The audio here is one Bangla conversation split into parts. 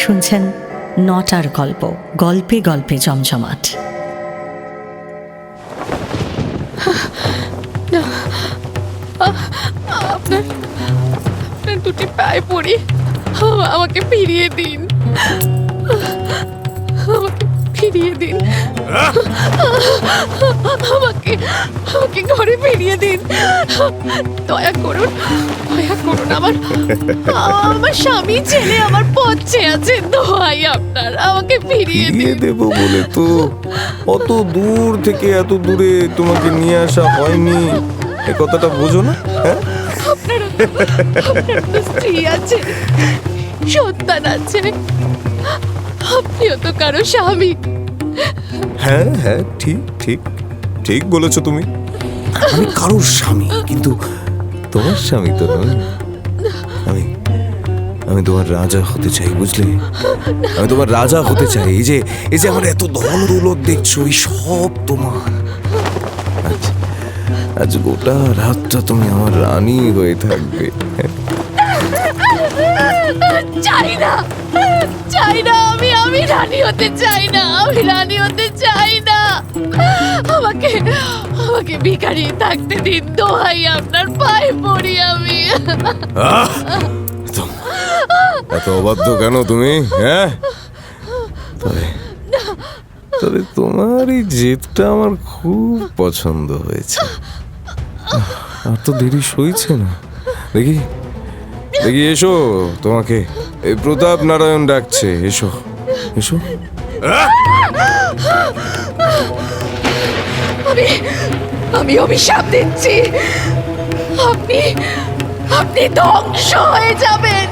শুনছেন নটার গল্প, গল্পে গল্পে জমজমাট। আপনার দুটি পায়ে পড়ি, আমাকে ফিরিয়ে দিন, আমাকে ফিরিয়ে দিন, আমাকে ঘরে ফিরিয়ে দিন, দয়া করুন, দয়া করুন। আমার স্বামী ছেলে আমার পথে আছে, দোহাই আপনার, আমাকে ফিরিয়ে দেবো বলে তো অত দূর থেকে এত দূরে তোমাকে নিয়ে আসা হয়নি, এ কথাটা বোঝো না? আপনার তো স্ত্রী আছে, সন্তান আছে, আপনিও তো কারো স্বামী। হ্যাঁ হ্যাঁ, ঠিক ঠিক ঠিক বলেছো তুমি। আমি কারোর স্বামী, কিন্তু তোমার স্বামী তো নই। আমি তোমার রাজা হতে চাই, বুঝলে? আমি তোমার রাজা হতে চাই। এই যে আমার এত ধন দৌলত দেখছো, এই সব তোমার। আজ গোটা রাতটা তুমি আমার রানী হয়ে থাকবে। চাই না, আমি রানী হতে চাই না, আমি রানী হতে চাই না। আমাকে ভিখারি থাকতে দিন, দোহাই আপনার, পায়ে পড়ি আমি। এত অবাধ্য কেন তুমি? হ্যাঁ, তবে তোমার এই জেদটা আমার খুব পছন্দ হয়েছে। আর তো দেরি সইছে না। দেখি এসো, তোমাকে এই প্রতাপ নারায়ণ ডাকছে, এসো এসো। আমি অভিশাপ দিচ্ছি, আপনি ধ্বংস হয়ে যাবেন,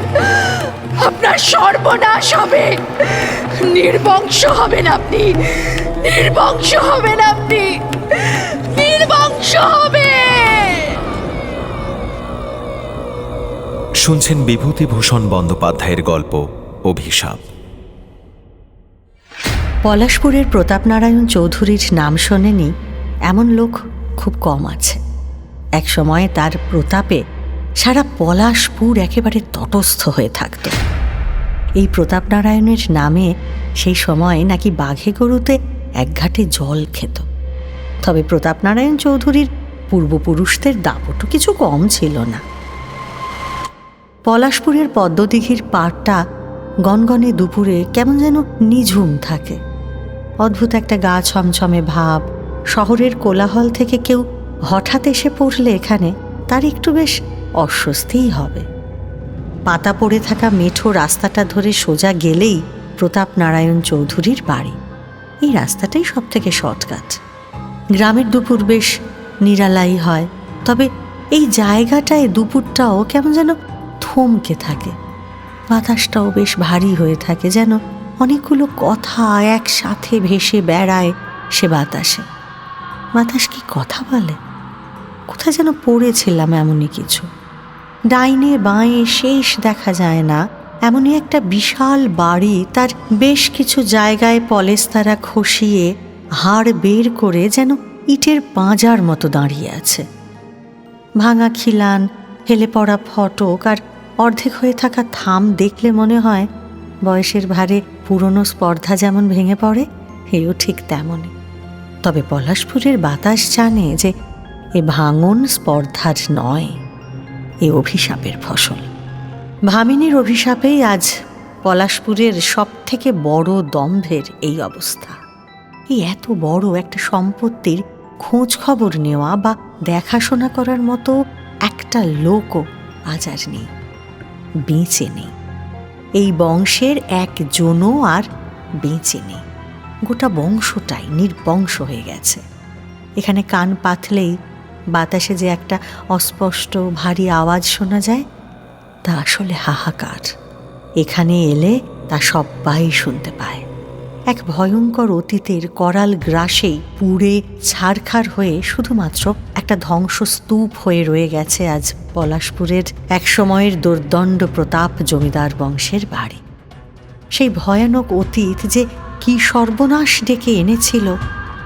আপনার সর্বনাশ হবে, নির্বংশ হবেন আপনি, নির্বংশ হবেন আপনি, নির্বংশ হবে। শুনছেন বিভূতিভূষণ বন্দ্যোপাধ্যায়ের গল্প অভিশাপ। পলাশপুরের প্রতাপনারায়ণ চৌধুরীর নাম শোনেনি এমন লোক খুব কম আছে। এক সময় তার প্রতাপে সারা পলাশপুর একেবারে তটস্থ হয়ে থাকত। এই প্রতাপনারায়ণের নামে সেই সময় নাকি বাঘে গরুতে এক ঘাটে জল খেত। তবে প্রতাপনারায়ণ চৌধুরীর পূর্বপুরুষদের দাপটও কিছু কম ছিল না। পলাশপুরের পদ্মদিঘির পাড়টা গনগনে দুপুরে কেমন যেন নিঝুম থাকে। অদ্ভুত একটা গা ছমছমে ভাব। শহরের কোলাহল থেকে কেউ হঠাৎ এসে পড়লে এখানে তার একটু বেশ অস্বস্তিই হবে। পাতা পড়ে থাকা মেঠো রাস্তাটা ধরে সোজা গেলেই প্রতাপনারায়ণ চৌধুরীর বাড়ি। এই রাস্তাটাই সব থেকে শর্টকাট। গ্রামের দুপুর বেশ নিরালাই হয়, তবে এই জায়গাটায় দুপুরটাও কেমন যেন থমকে থাকে। বাতাসটাও বেশ ভারী হয়ে থাকে, যেন অনেকগুলো কথা একসাথে ভেসে বেড়ায় সে বাতাসে। বাতাস কি কথা বলে? কোথায় যেন পড়েছিলাম এমনই কিছু। ডাইনে বাঁয়ে শেষ দেখা যায় না এমনই একটা বিশাল বাড়ি, তার বেশ কিছু জায়গায় পলেস্তারা খসিয়ে হাড় বের করে যেন ইটের পাঁজার মতো দাঁড়িয়ে আছে। ভাঙা খিলান, হেলে পড়া ফটক আর অর্ধেক হয়ে থাকা থাম দেখলে মনে হয় বয়সের ভারে পুরনো স্পর্ধা যেমন ভেঙে পড়ে, এও ঠিক তেমনই। তবে পলাশপুরের বাতাস জানে যে এ ভাঙন স্পর্ধার নয়, এ অভিশাপের ফসল। ভামিনীর অভিশাপেই আজ পলাশপুরের সব থেকে বড় দম্ভের এই অবস্থা। এই এত বড় একটা সম্পত্তির খোঁজ খবর নেওয়া বা দেখাশোনা করার মতো একটা লোকও আজ আর নেই, বেঁচে নেই। এই বংশের একজনও আর বেঁচে নেই। গোটা বংশটাই নির্বংশ হয়ে গেছে। এখানে কান পাতলেই বাতাসে যে একটা অস্পষ্ট ভারী আওয়াজ শোনা যায়, তা আসলে হাহাকার। এখানে এলে তা সবাই শুনতে পায়। এক ভয়ঙ্কর অতীতের করাল গ্রাসেই পুড়ে ছারখার হয়ে শুধুমাত্র একটা ধ্বংসস্তূপ হয়ে রয়ে গেছে আজ পলাশপুরের এক সময়ের দুর্দণ্ড প্রতাপ জমিদার বংশের বাড়ি। সেই ভয়ানক অতীত যে কি সর্বনাশ ডেকে এনেছিল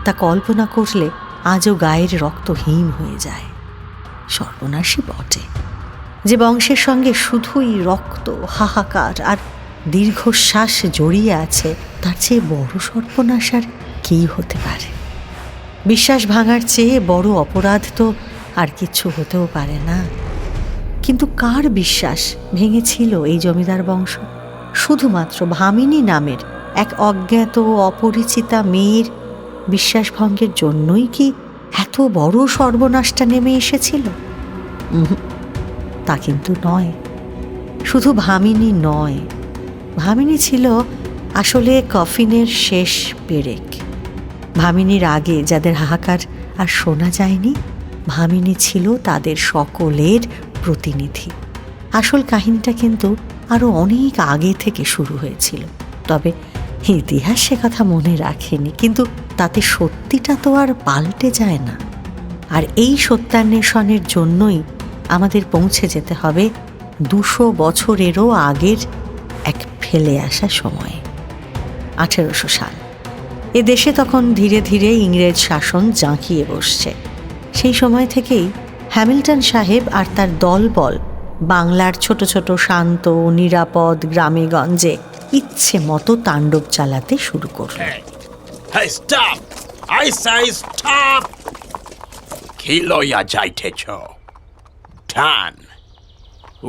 তা কল্পনা করলে আজও গায়ের রক্ত হিম হয়ে যায়। সর্বনাশই বটে, যে বংশের সঙ্গে শুধুই রক্ত, হাহাকার আর দীর্ঘশ্বাস জড়িয়ে আছে, তার চেয়ে বড় সর্বনাশ আর কী হতে পারে? বিশ্বাস ভাঙার চেয়ে বড় অপরাধ তো আর কিছু হতেও পারে না। কিন্তু কার বিশ্বাস ভেঙেছিল এই জমিদার বংশ? শুধুমাত্র ভামিনী নামের এক অজ্ঞাত অপরিচিতা মেয়ের বিশ্বাসভঙ্গের জন্যই কি এত বড় সর্বনাশটা নেমে এসেছিল? তা কিন্তু নয়। শুধু ভামিনী নয়, ভামিনী ছিল আসলে কফিনের শেষ পেরেক। ভামিনীর আগে যাদের হাহাকার আর শোনা যায়নি, ভামিনী ছিল তাদের সকলের প্রতিনিধি। আসল কাহিনীটা কিন্তু আরও অনেক আগে থেকে শুরু হয়েছিল, তবে ইতিহাস সে কথা মনে রাখেনি। কিন্তু তাতে সত্যিটা তো আর পাল্টে যায় না। আর এই সত্যান্বেষণের জন্যই আমাদের পৌঁছে যেতে হবে 200 বছরেরও আগের এক ফেলে আসা সময়ে, 1800 সাল। এ দেশে তখন ধীরে ধীরে ইংরেজ শাসন জাঁকিয়ে বসছে। সেই সময় থেকেই হ্যামিল্টন সাহেব আর তার দলবল বাংলার ছোট ছোট শান্ত নিরাপদ গ্রামে গঞ্জে ইচ্ছে মতো তাণ্ডব চালাতে শুরু করল। Hey, stop! I say stop! কি লইয়া যাইতেছ? ধান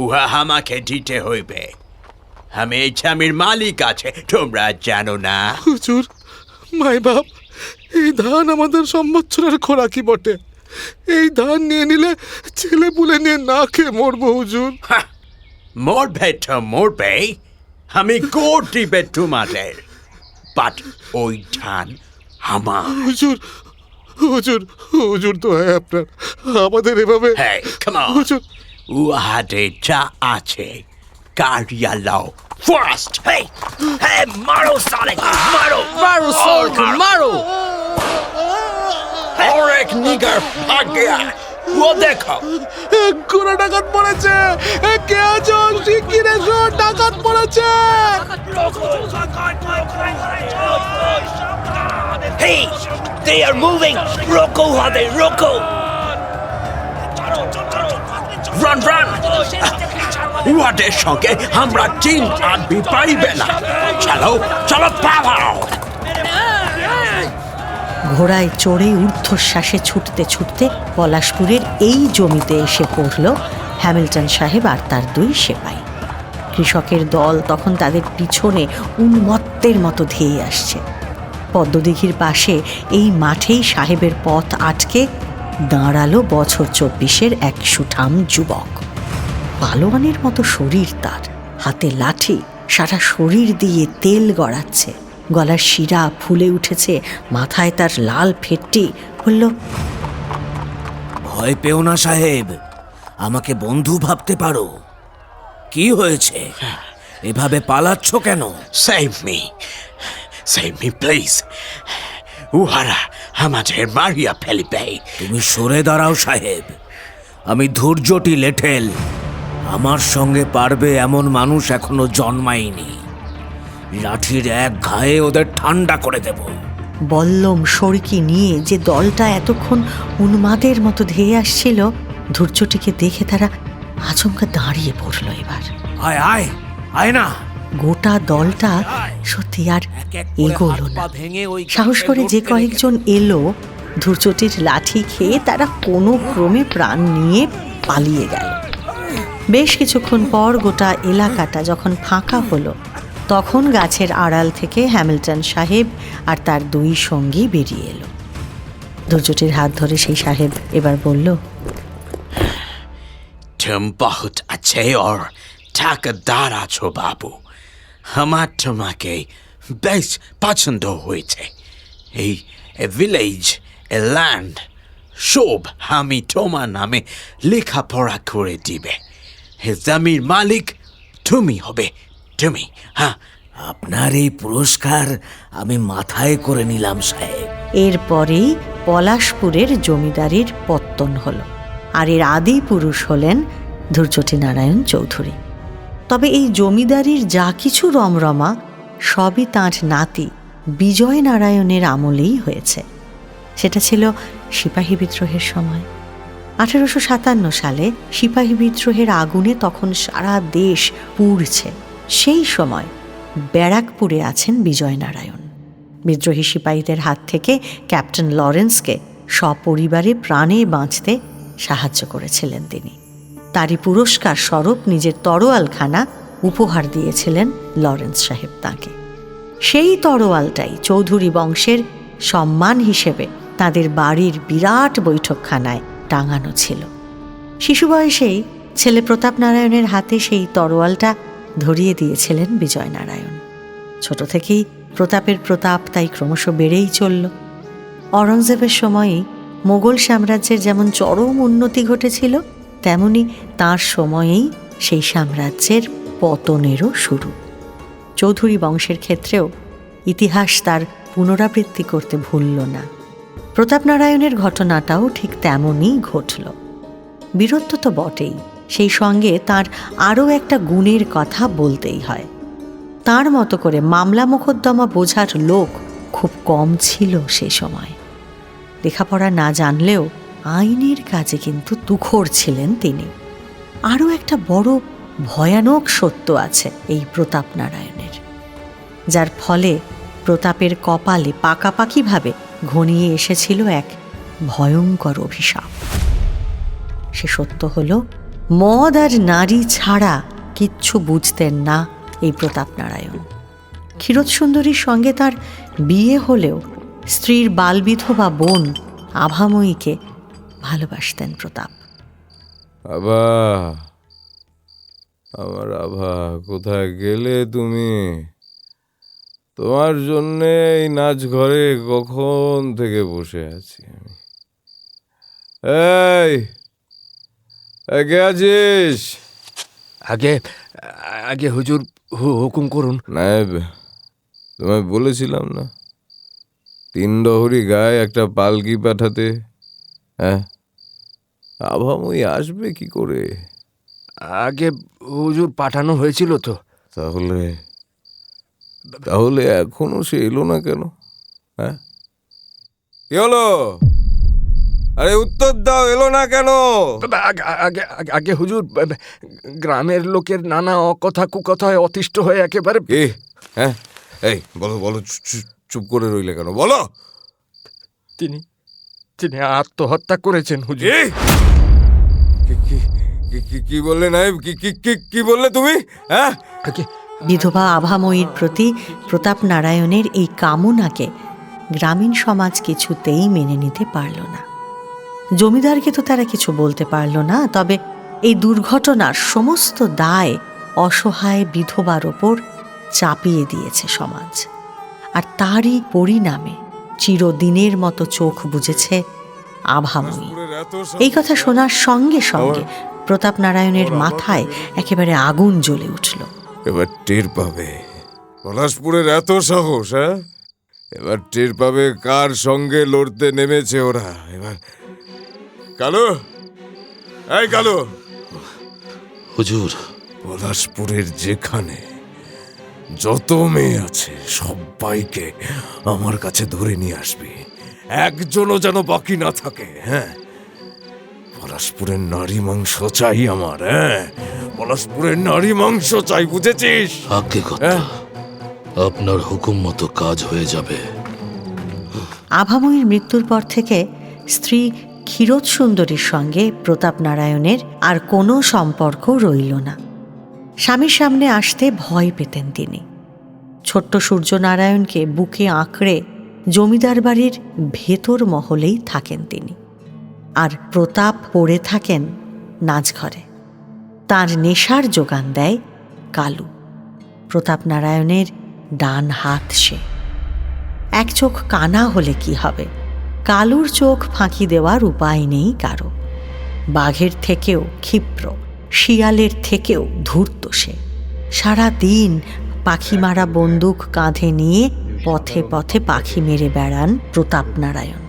উহা আমাকে দিতে হইবে। আমি এই জমির মালিক আছে, তোমরা জানো না? হুজুর, মাই বাপ, এই ধান আমাদের সম্বৎসরের খোরাকি বটে। এই ধান নিয়ে নিলে ছেলে পুলে নিয়ে না খেয়ে মরবো হুজুর। হা, মরবে তো মরবে, আমি গোট দিবে তোমাদের, বাট ওই ধান আমার। হুজুর, হুজুর, হুজুর তো হয় আপনার, আমাদের এভাবে। Hey, come on! হুজুর, উহাতে যা আছে কারিয়া লাও ফার্স্ট। Hey, hey, মারো সালেক, মারো, মারো সলকে, মারো! और एक निगर भाग गया, वो देखो। ঘোড়া ডাকাত পড়েছে, কে আছো? শিগগির এসো, ডাকাত পড়েছে। Hey, they are moving. Roko, hade, roko. Run, run. উহাদের সঙ্গে আমরা টিম আনবি পাইবে না। চলো, চলো, পালাও। ঘোড়ায় চড়ে ঊর্ধ্বশ্বাসে ছুটতে ছুটতে পলাশপুরের এই জমিতে এসে পড়ল হ্যামিল্টন সাহেব আর তার 2 সেপাই। কৃষকের দল তখন তাদের পিছনে উন্মত্তের মতো ধেয়ে আসছে। পদ্মদিঘির পাশে এই মাঠেই সাহেবের পথ আটকে দাঁড়ালো বছর 24-এর এক সুঠাম যুবক। পালোয়ানের মতো শরীর তার, হাতে লাঠি, সারা শরীর দিয়ে তেল গড়াচ্ছে, গলার শিরা ফুলে উঠেছে, মাথায় তার লাল ফেটটি। বলল, ভয় পেও না সাহেব, আমাকে বন্ধু ভাবতে পারো। কি হয়েছে, এভাবে পালাচ্ছ কেন? Save me, please. উহারা আমাদের মারিয়া ফেলিবে। তুমি সরে দাঁড়াও সাহেব, আমি ধৈর্যটি লেঠেল। আমার সঙ্গে পারবে এমন মানুষ এখনো জন্মায়নি। লাঠির এক ঘায়ে ওদের ঠান্ডা করে দেব। বল্লম সড়কি নিয়ে যে দলটা এতক্ষণ উন্মাদের মতো ধেয়ে আসছিল, ধৈর্যটিকে দেখে তারা আচমকা দাঁড়িয়ে পড়ল। এবার আয় আয় আয় না। গোটা দলটা সত্যি আর এগোলো না। ভেঙে ওই সাহস করে যে কয়েকজন এলো, ধূর্যটির লাঠি খেয়ে তারা কোনো ক্রমে প্রাণ নিয়ে পালিয়ে গেল। বেশ কিছুক্ষণ পর গোটা এলাকাটা যখন ফাঁকা হলো, তখন গাছের আড়াল থেকে হ্যামিল্টন সাহেব আর তার 2 সঙ্গী বেরিয়ে এলো। ধৈর্যটির হাত ধরে সেই সাহেব এবার বলল, तुम बहुत अच्छे और ठाकदार আছো বাবু। আমার তোমাকে বেশ পছন্দ হয়েছে। এই ভিলেজ, এ ল্যান্ড সব আমি তোমার নামে লেখাপড়া করে দিবে। হে জমির মালিক তুমি হবে, তুমি। হ্যাঁ, আপনার এই পুরস্কার আমি মাথায় করে নিলাম সাহেব। এরপরেই পলাশপুরের জমিদারির পত্তন হলো, আর এর আদি পুরুষ হলেন ধূর্যটি নারায়ণ চৌধুরী। তবে এই জমিদারির যা কিছু রমরমা সবই তাঁর নাতি বিজয় নারায়ণের আমলেই হয়েছে। সেটা ছিল সিপাহী বিদ্রোহের সময়। 1857 সালে সিপাহী বিদ্রোহের আগুনে তখন সারা দেশ পুড়ছে। সেই সময় ব্যারাকপুরে আছেন বিজয়নারায়ণ। বিদ্রোহী সিপাহীদের হাত থেকে ক্যাপ্টেন লরেন্সকে সপরিবারে প্রাণে বাঁচতে সাহায্য করেছিলেন তিনি। তারই পুরস্কার স্বরূপ নিজের তরোয়ালখানা উপহার দিয়েছিলেন লরেন্স সাহেব তাঁকে। সেই তরোয়ালটাই চৌধুরী বংশের সম্মান হিসেবে তাদের বাড়ির বিরাট বৈঠকখানায় টাঙানো ছিল। শিশু বয়সেই ছেলে প্রতাপ নারায়ণের হাতে সেই তরোয়ালটা ধরিয়ে দিয়েছিলেন বিজয়নারায়ণ। ছোট থেকেই প্রতাপের প্রতাপ তাই ক্রমশ বেড়েই চলল। অরঙ্গজেবের সময়েই মোগল সাম্রাজ্যের যেমন চরম উন্নতি ঘটেছিল, তেমনি তার সময়েই সেই সাম্রাজ্যের পতনেরও শুরু। চৌধুরী বংশের ক্ষেত্রেও ইতিহাস তার পুনরাবৃত্তি করতে ভুলল না। প্রতাপ নারায়ণের ঘটনাটাও ঠিক তেমনই ঘটল। বীরত্ব তো বটেই, সেই সঙ্গে তার আরও একটা গুণের কথা বলতেই হয়। তার মতো করে মামলা মোকদ্দমা বোঝার লোক খুব কম ছিল সে সময়। লেখাপড়া না জানলেও আইনের কাজে কিন্তু তুখোড় ছিলেন তিনি। আরও একটা বড় ভয়ানক সত্য আছে এই প্রতাপ নারায়ণের, যার ফলে প্রতাপের কপালে পাকাপাকিভাবে ঘনিয়ে এসেছিল এক ভয়ঙ্কর অভিশাপ। সে সত্য হল, মদ আর নারী ছাড়া কিচ্ছু বুঝতেন না এই প্রতাপ নারায়ণ। ক্ষীরোদ সুন্দরীর সঙ্গে তার বিয়ে হলেও স্ত্রীর বালবিধবা বোন আভাময়ীকে ভালোবাসতেন প্রতাপ। আভা, আমার আভা, কোথায় গেলে তুমি? তোমার জন্যে এই নাচ ঘরে কখন থেকে বসে আছি আমি। এই কে আছিস? আগে আগে হুজুর হুকুম করুন। নায়েব, তোমায় বলেছিলাম না 3 ডহরি গায়ে একটা পালকি পাঠাতে? হ্যাঁ, আভাময়ী আসবে কি করে? আগে হুজুর পাঠানো হয়েছিল তো। তাহলে তাহলে এখনো সে এলো না কেন? হ্যাঁ, কি হলো? আরে উত্তর দাও, এলো না কেন? আগে আগে হুজুর, গ্রামের লোকের নানা অকথা কুকথায় অতিষ্ঠ হয়ে একেবারে। কি? হ্যাঁ, এই বলো বলো, চুপ করে রইলে কেন? বলো। তিনি আত্মহত্যা করেছেন হুজুর। কি বললে নায়েব? কি বললে তুমি? হ্যাঁ, বিধবা আভাময়ীর প্রতি প্রতাপ নারায়ণের এই কামনাকে গ্রামীণ সমাজ কিছুতেই মেনে নিতে পারল না। জমিদারকে তো তারা কিছু বলতে পারল না, তবে এই দুর্ঘটনার সমস্ত দায় অসহায় বিধবার ওপর চাপিয়ে দিয়েছে সমাজ। আর তারই পরিণামে চিরদিনের মতো চোখ বুজেছে আভাময়ী। এই কথা শোনার সঙ্গে সঙ্গে প্রতাপ নারায়ণের মাথায় একেবারে আগুন জ্বলে উঠল। এবার টের পাবে পলাশপুরের এত সাহস। হ্যাঁ, এবার টের পাবে কার সঙ্গে লড়তে নেমেছে ওরা। এবার কালু, এই কালু, হুজুর, পলাশপুরের যেখানে যত মেয়ে আছে সবাইকে আমার কাছে ধরে নিয়ে আসবি, একজনও যেন বাকি না থাকে। হ্যাঁ, পলাশপুরের নারী মাংস চাই আমার। হ্যাঁ, পলাশপুরের নারী মাংস চাই, বুঝেছিস? আজ্ঞে কর্তা, আপনার হুকুম মতো কাজ হয়ে যাবে। আভাময়ীর মৃত্যুর পর থেকে স্ত্রী ক্ষীরোদ সুন্দরীর সঙ্গে প্রতাপ নারায়ণের আর কোনো সম্পর্ক রইল না। স্বামীর সামনে আসতে ভয় পেতেন তিনি। ছোট্ট সূর্যনারায়ণকে বুকে আঁকড়ে জমিদার বাড়ির ভেতর মহলেই থাকেন তিনি, আর প্রতাপ পড়ে থাকেন নাচঘরে। তার নেশার যোগান দেয় কালু, প্রতাপ নারায়ণের ডান হাত। সে এক চোখ কানা হলে কি হবে, কালুর চোখ ফাঁকি দেওয়ার উপায় নেই কারো। বাঘের থেকেও ক্ষিপ্র, শিয়ালের থেকেও ধূর্ত সে। সারা দিন পাখি মারা বন্দুক কাঁধে নিয়ে পথে পথে পাখি মেরে বেড়ান প্রতাপ নারায়ণ,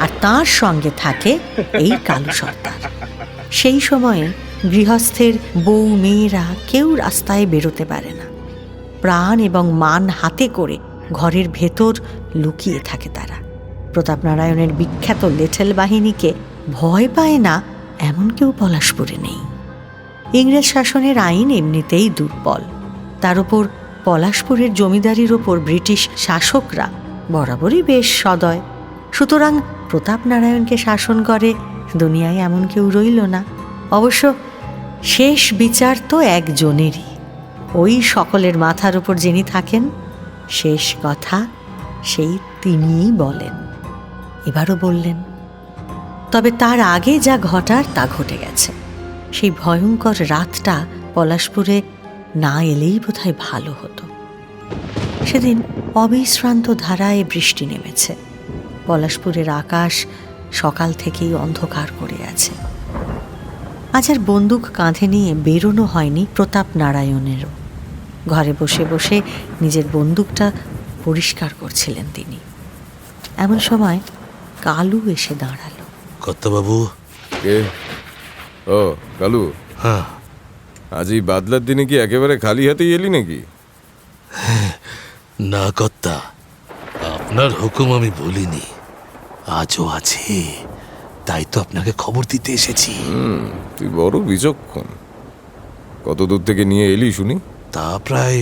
আর তার সঙ্গে থাকে এই কালু সর্দার। সেই সময়ে গৃহস্থের বউ মেয়েরা কেউ রাস্তায় বেরোতে পারে না। প্রাণ এবং মান হাতে করে ঘরের ভেতর লুকিয়ে থাকে তারা। প্রতাপ নারায়ণের বিখ্যাত লেঠেল বাহিনীকে ভয় পায় না এমন কেউ পলাশপুরে নেই। ইংরেজ শাসনের আইন এমনিতেই দুর্বল, তার উপর পলাশপুরের জমিদারির ওপর ব্রিটিশ শাসকরা বরাবরই বেশ সদয়, সুতরাং প্রতাপ নারায়ণকে শাসন করে দুনিয়ায় এমন কেউ রইল না। অবশ্য শেষ বিচার তো একজনেরই, ওই সকলের মাথার উপর যিনি থাকেন, শেষ কথা সেই তিনিই বলেন। এবারও বললেন। তবে তার আগে যা ঘটার তা ঘটে গেছে। সেই ভয়ঙ্কর রাতটা পলাশপুরে না এলেই বোধহয় ভালো হতো। সেদিন অবিশ্রান্ত ধারায় বৃষ্টি নেমেছে। পলাশপুরের আকাশ সকাল থেকেই অন্ধকার করে আছে। আজ আর বন্দুক কাঁধে নিয়ে বেরোনো হয়নি প্রতাপ নারায়ণেরও। ঘরে বসে বসে নিজের বন্দুকটা পরিষ্কার করছিলেন তিনি। এমন সময় কালু এসে দাঁড়ালো। কর্তাবাবু। কে? ও কালু, হ্যাঁ। আজ এই বাদলার দিনে কি একেবারে খালি হাতেই এলি নাকি? না কর্তা, আপনার হুকুম আমি ভুলিনি, আজও আছে, তাই তো আপনাকে খবর দিতে এসেছি। তুই বড় বিচক্ষণ। কত দূর থেকে নিয়ে এলি শুনি? তা প্রায়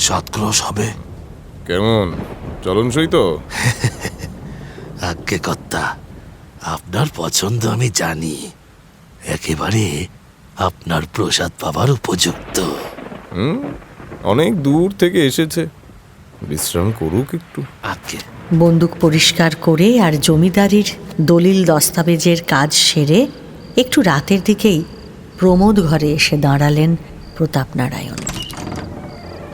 7 ক্রোশ হবে। কেমন চলনসই তো? আজ্ঞে কর্তা, আপনার পছন্দ আমি জানি, একেবারে আপনার প্রসাদ পাবার উপযুক্ত। অনেক দূর থেকে এসেছে, বিশ্রাম করুক একটু। আজ্ঞে। বন্দুক পরিষ্কার করে আর জমিদারির দলিল দস্তাবেজের কাজ সেরে একটু রাতের দিকেই প্রমোদ ঘরে এসে দাঁড়ালেন প্রতাপ নারায়ণ।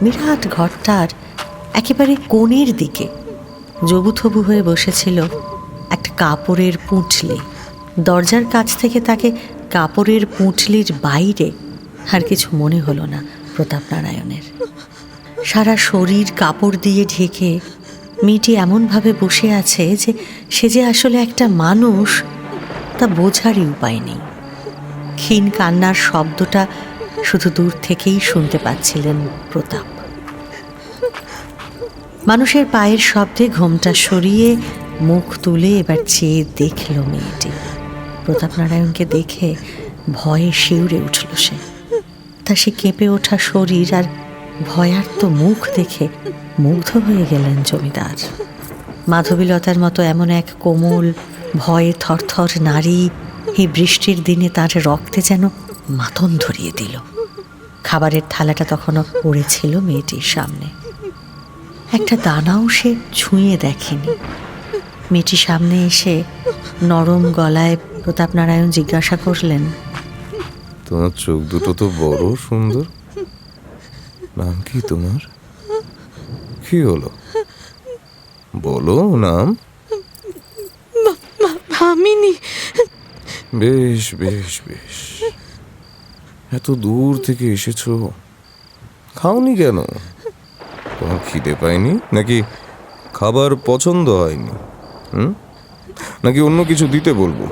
বিরাট ঘরটার একেবারে কোণের দিকে জবুথবু হয়ে বসেছিল একটা কাপড়ের পুঁটলি। দরজার কাছ থেকে তাকে কাপড়ের পুঁটলির বাইরে আর কিছু মনে হলো না প্রতাপ নারায়ণের। সারা শরীর কাপড় দিয়ে ঢেকে মেয়েটি এমনভাবে বসে আছে যে সে যে আসলে একটা মানুষ তা বোঝারই উপায় নেই। ক্ষীণ কান্নার শব্দটা শুধু দূর থেকেই শুনতে পাচ্ছিলেন প্রতাপ। মানুষের পায়ের শব্দে ঘোমটা সরিয়ে মুখ তুলে এবার চেয়ে দেখল মেয়েটি। প্রতাপ নারায়ণকে দেখে ভয়ে শিউরে উঠল সে। তা সে কেঁপে ওঠা শরীর আর ভয়ার্ত মুখ দেখে মুগ্ধ হয়ে গেলেন জমিদার। মাধবীলতার মতো এমন এক কোমল ভয়ে থরথর নারী এই বৃষ্টির দিনে তার রক্তে যেন মাতন ধরিয়ে দিল। খাবারের থালাটা তখনও পড়েছিল মেয়েটির সামনে। একটা দানাও সে ছুঁয়ে দেখেনি। মেয়েটি সামনে এসে নরম গলায় প্রতাপ নারায়ণ জিজ্ঞাসা করলেন, তোমার চোখ দুটো তো বড় সুন্দর, নাম কি তোমার? কি হলো বলো নাম। ভামিনী। বেশ বেশ বেশ, এত দূর থেকে এসেছো, খাওনি কেন? তোমার খিদে পায়নি নাকি খাবার পছন্দ হয়নি? নাকি অন্য কিছু দিতে বলবো?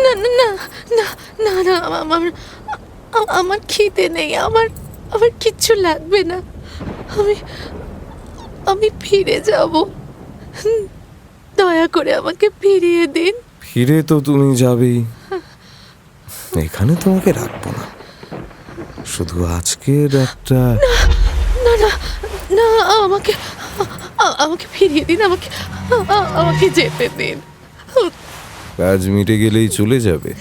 না না না না না না, আমার খিদে নেই, আমার কিচ্ছু লাগবে না। আমি ফিরে যাব, দয়া করে আমাকে ফিরিয়ে দিন। ফিরে তো তুমি যাবেই, এখানে তোমাকে রাখবো না। শুধু আজকের একটা না না না, আমাকে ফিরিয়ে দিন, আমাকে যেতে দিন। কাজ মিটে গেলেই চলে যাবে,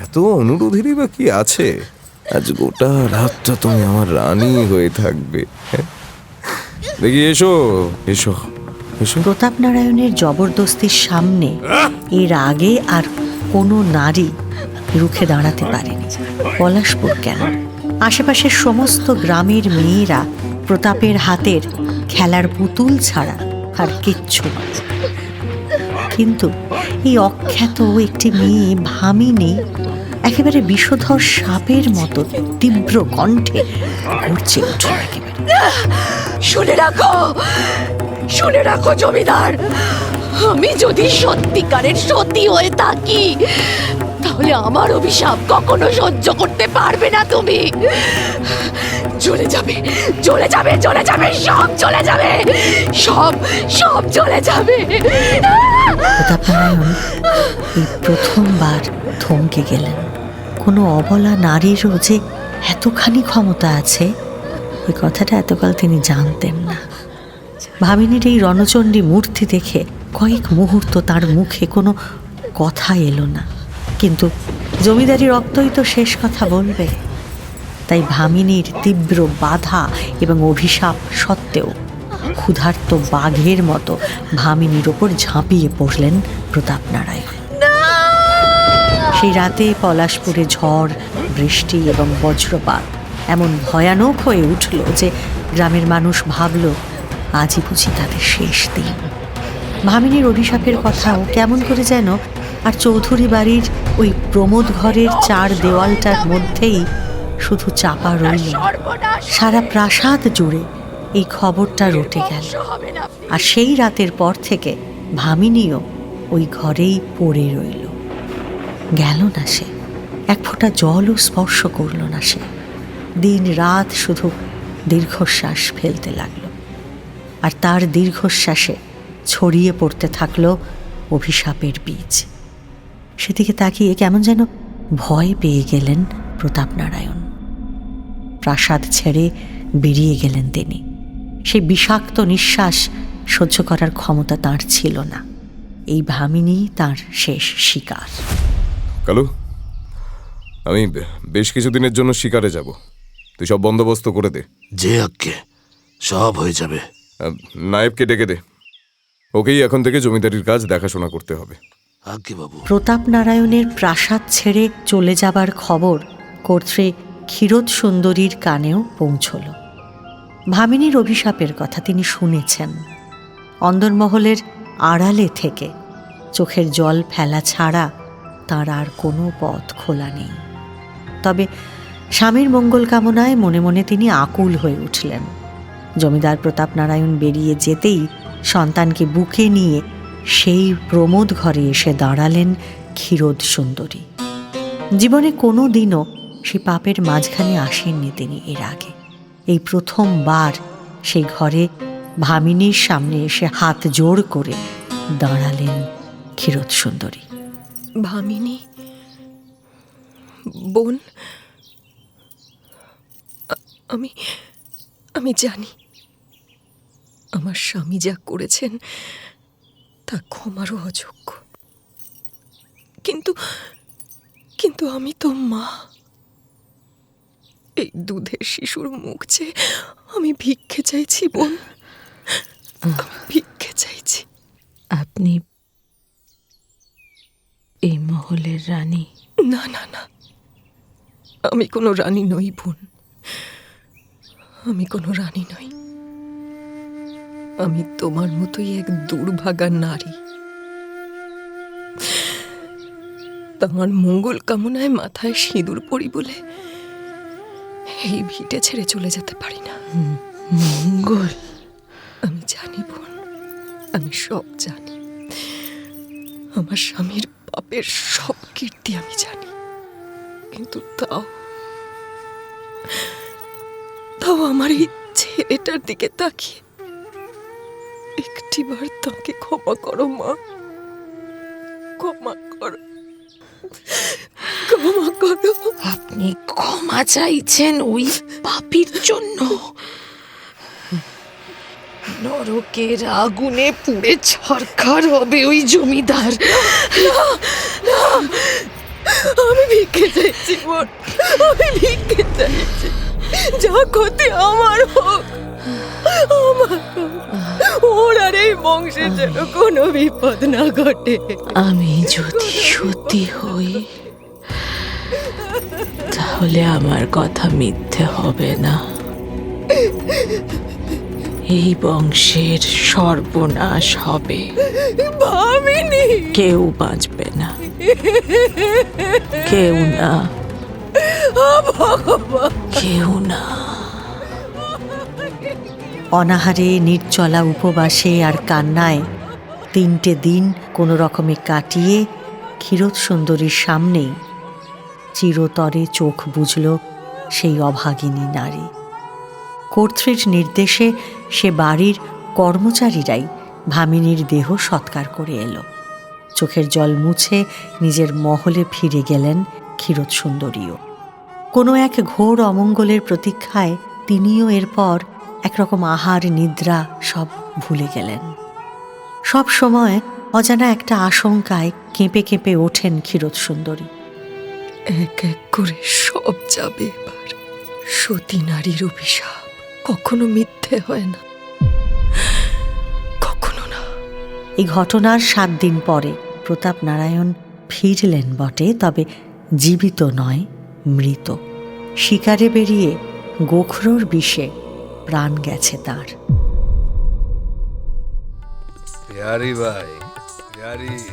এত অনুরোধেরই বা কি আছে? আজ গোটা রাতটা তুমি আমার রানী হয়ে থাকবে। দেখি, এসো এসো এসো। প্রতাপ নারায়ণের জবরদস্তির সামনে এর আগে আর কোনো নারী রুখে দাঁড়াতে পারেনি। পলাশপুর কেন, আশেপাশের সমস্ত গ্রামের মেয়েরা প্রতাপের হাতের খেলার পুতুল ছাড়া আর কিচ্ছু না। কিন্তু এই অখ্যাত একটি মেয়ে ভামিনী একেবারে বিষধর সাপের মতো তীব্র কণ্ঠে গর্জে উঠল একেবারে। শুনে রাখো জমিদার, আমি যদি সত্যিকারের সতী হয়ে থাকি তাহলে আমার অভিশাপ কখনো সহ্য করতে পারবে না তুমি। চলে যাবে, চলে যাবে, চলে যাবে, সব চলে যাবে, সব চলে যাবে। প্রতাপ নারায়ণ এই প্রথমবার থমকে গেলেন। কোনো অবলা নারীরও যে এতখানি ক্ষমতা আছে ওই কথাটা এতকাল তিনি জানতেন না। ভামিনীর এই রণচণ্ডী মূর্তি দেখে কয়েক মুহূর্ত তার মুখে কোনো কথা এলো না, কিন্তু জমিদারি রক্তই তো শেষ কথা বলবে। তাই ভামিনীর তীব্র বাধা এবং অভিশাপ সত্ত্বেও ক্ষুধার্ত বাঘের মতো ভামিনীর ওপর ঝাঁপিয়ে পড়লেন প্রতাপনারায়ণ। সেই রাতে পলাশপুরে ঝড়, বৃষ্টি এবং বজ্রপাত এমন ভয়ানক হয়ে উঠল যে গ্রামের মানুষ ভাবল আজই বুঝি তাদের শেষ দিন। ভামিনীর অভিশাপের কথাও কেমন করে যেন আর চৌধুরী বাড়ির ওই প্রমোদ ঘরের চার দেওয়ালটার মধ্যেই শুধু চাপা রইল। সারা প্রাসাদ জুড়ে এই খবরটা রটে গেল, আর সেই রাতের পর থেকে ভামিনীও ওই ঘরেই পড়ে রইল। গেল না সে, এক ফোঁটা জলও স্পর্শ করল না সে। দিন রাত শুধু দীর্ঘশ্বাস ফেলতে লাগল, আর তার দীর্ঘশ্বাসে ছড়িয়ে পড়তে থাকলো অভিশাপের বীজ। সেদিকে তাকিয়ে কেমন যেন ভয় পেয়ে গেলেন প্রতাপনারায়ণ। প্রাসাদ ছেড়ে বেরিয়ে গেলেন তিনি। সেই বিষাক্ত নিঃশ্বাস সহ্য করার ক্ষমতা তাঁর ছিল না। এই ভামিনী তাঁর শেষ শিকার। কালু, আমি বেশ কিছুদিনের জন্য শিকারে যাব, তুই সব বন্দোবস্ত করে দে। যে আজ্ঞে, সব হয়ে যাবে। নায়েবকে ডেকে দে, ওকেই এখন থেকে জমিদারির কাজ দেখাশোনা করতে হবে। আজ্ঞে বাবু। প্রতাপনারায়ণের প্রাসাদ ছেড়ে চলে যাবার খবর কর্ত্রী ক্ষীরোদ সুন্দরীর কানেও পৌঁছল। ভামিনীর অভিশাপের কথা তিনি শুনেছেন। অন্দরমহলের আড়ালে থেকে চোখের জল ফেলা ছাড়া তার আর কোনো পথ খোলা নেই। তবে স্বামীর মঙ্গল কামনায় মনে মনে তিনি আকুল হয়ে উঠলেন। জমিদার প্রতাপনারায়ণ বেরিয়ে যেতেই সন্তানকে বুকে নিয়ে সেই প্রমোদ ঘরে এসে দাঁড়ালেন ক্ষীরোদ সুন্দরী। জীবনে কোনো দিনও সে পাপের মাঝখানে আসেননি তিনি এর আগে। এই প্রথমবার সেই ঘরে ভামিনীর সামনে এসে হাত জোড় করে দাঁড়ালেন ক্ষীরোদ সুন্দরী। ভামিনী বোন, আমি জানি আমার স্বামী যা করেছেন তা ক্ষমারও অযোগ্য, কিন্তু আমি তো মা। এই দুধের শিশুর মুখ চেয়ে আমি ভিক্ষে চাইছি বোন, ভিক্ষে চাইছি। আপনি এই মহলের রানী? না না না, আমি কোনো রানী নই বোন, আমি কোনো রানী নই। আমি তোমার মতোই এক দুর্ভাগা নারী। তোমার মঙ্গল কামনায় মাথায় সিঁদুর পরি বলে এই ভিটে ছেড়ে চলে যেতে পারি না। মঙ্গল? আমি জানি বোন, আমি সব জানি। আমার স্বামীর পাপের সব কীর্তি আমি জানি, কিন্তু তাও আমার এই ছেলেটার দিকে তাকিয়ে একটিবার তাকে ক্ষমা করো মা, ক্ষমা করো, ক্ষমা করো। আপনি ক্ষমা চাইছেন ওই পাপীর জন্য? নরকের আগুনে পুড়ে ছারখার হবে ওই জমিদার। আমি ভিক্ষে চাইছি বোন, আমি ভিক্ষে চাইছি। যা ক্ষতি আমার হোক, আমার ওর আর এই বংশে যেন কোনো বিপদ না ঘটে। আমি যদি সত্যি হই তাহলে আমার কথা মিথ্যে হবে না। এই বংশের সর্বনাশ হবে, ভামিনী কেউ বাঁচবে না, কেউ না, কেউ না। অনাহারে, নির্জলা উপবাসে আর কান্নায় 3টে দিন কোনো রকমে কাটিয়ে ক্ষীরোদ সুন্দরীর সামনেই চিরতরে চোখ বুঝল সেই অভাগিনী নারী। কর্ত্রীর নির্দেশে সে বাড়ির কর্মচারীরাই ভামিনীর দেহ সৎকার করে এলো। চোখের জল মুছে নিজের মহলে ফিরে গেলেন ক্ষীরোদ সুন্দরীও। কোনো এক ঘোর অমঙ্গলের প্রতীক্ষায় তিনিও এরপর একরকম আহার নিদ্রা সব ভুলে গেলেন। সব সময় অজানা একটা আশঙ্কায় কেঁপে কেঁপে ওঠেন ক্ষীরোদসুন্দরী। এক এক করে সব যাবে এবার। সতী নারীর অভিশাপ কখনো মিথ্যে হয় না, কখনো না। এই ঘটনার 7 দিন পরে প্রতাপ নারায়ণ ফিরলেন বটে, তবে জীবিত নয়, মৃত। শিকারে বেরিয়ে গোখরোর বিষে প্রাণ গেছে তার।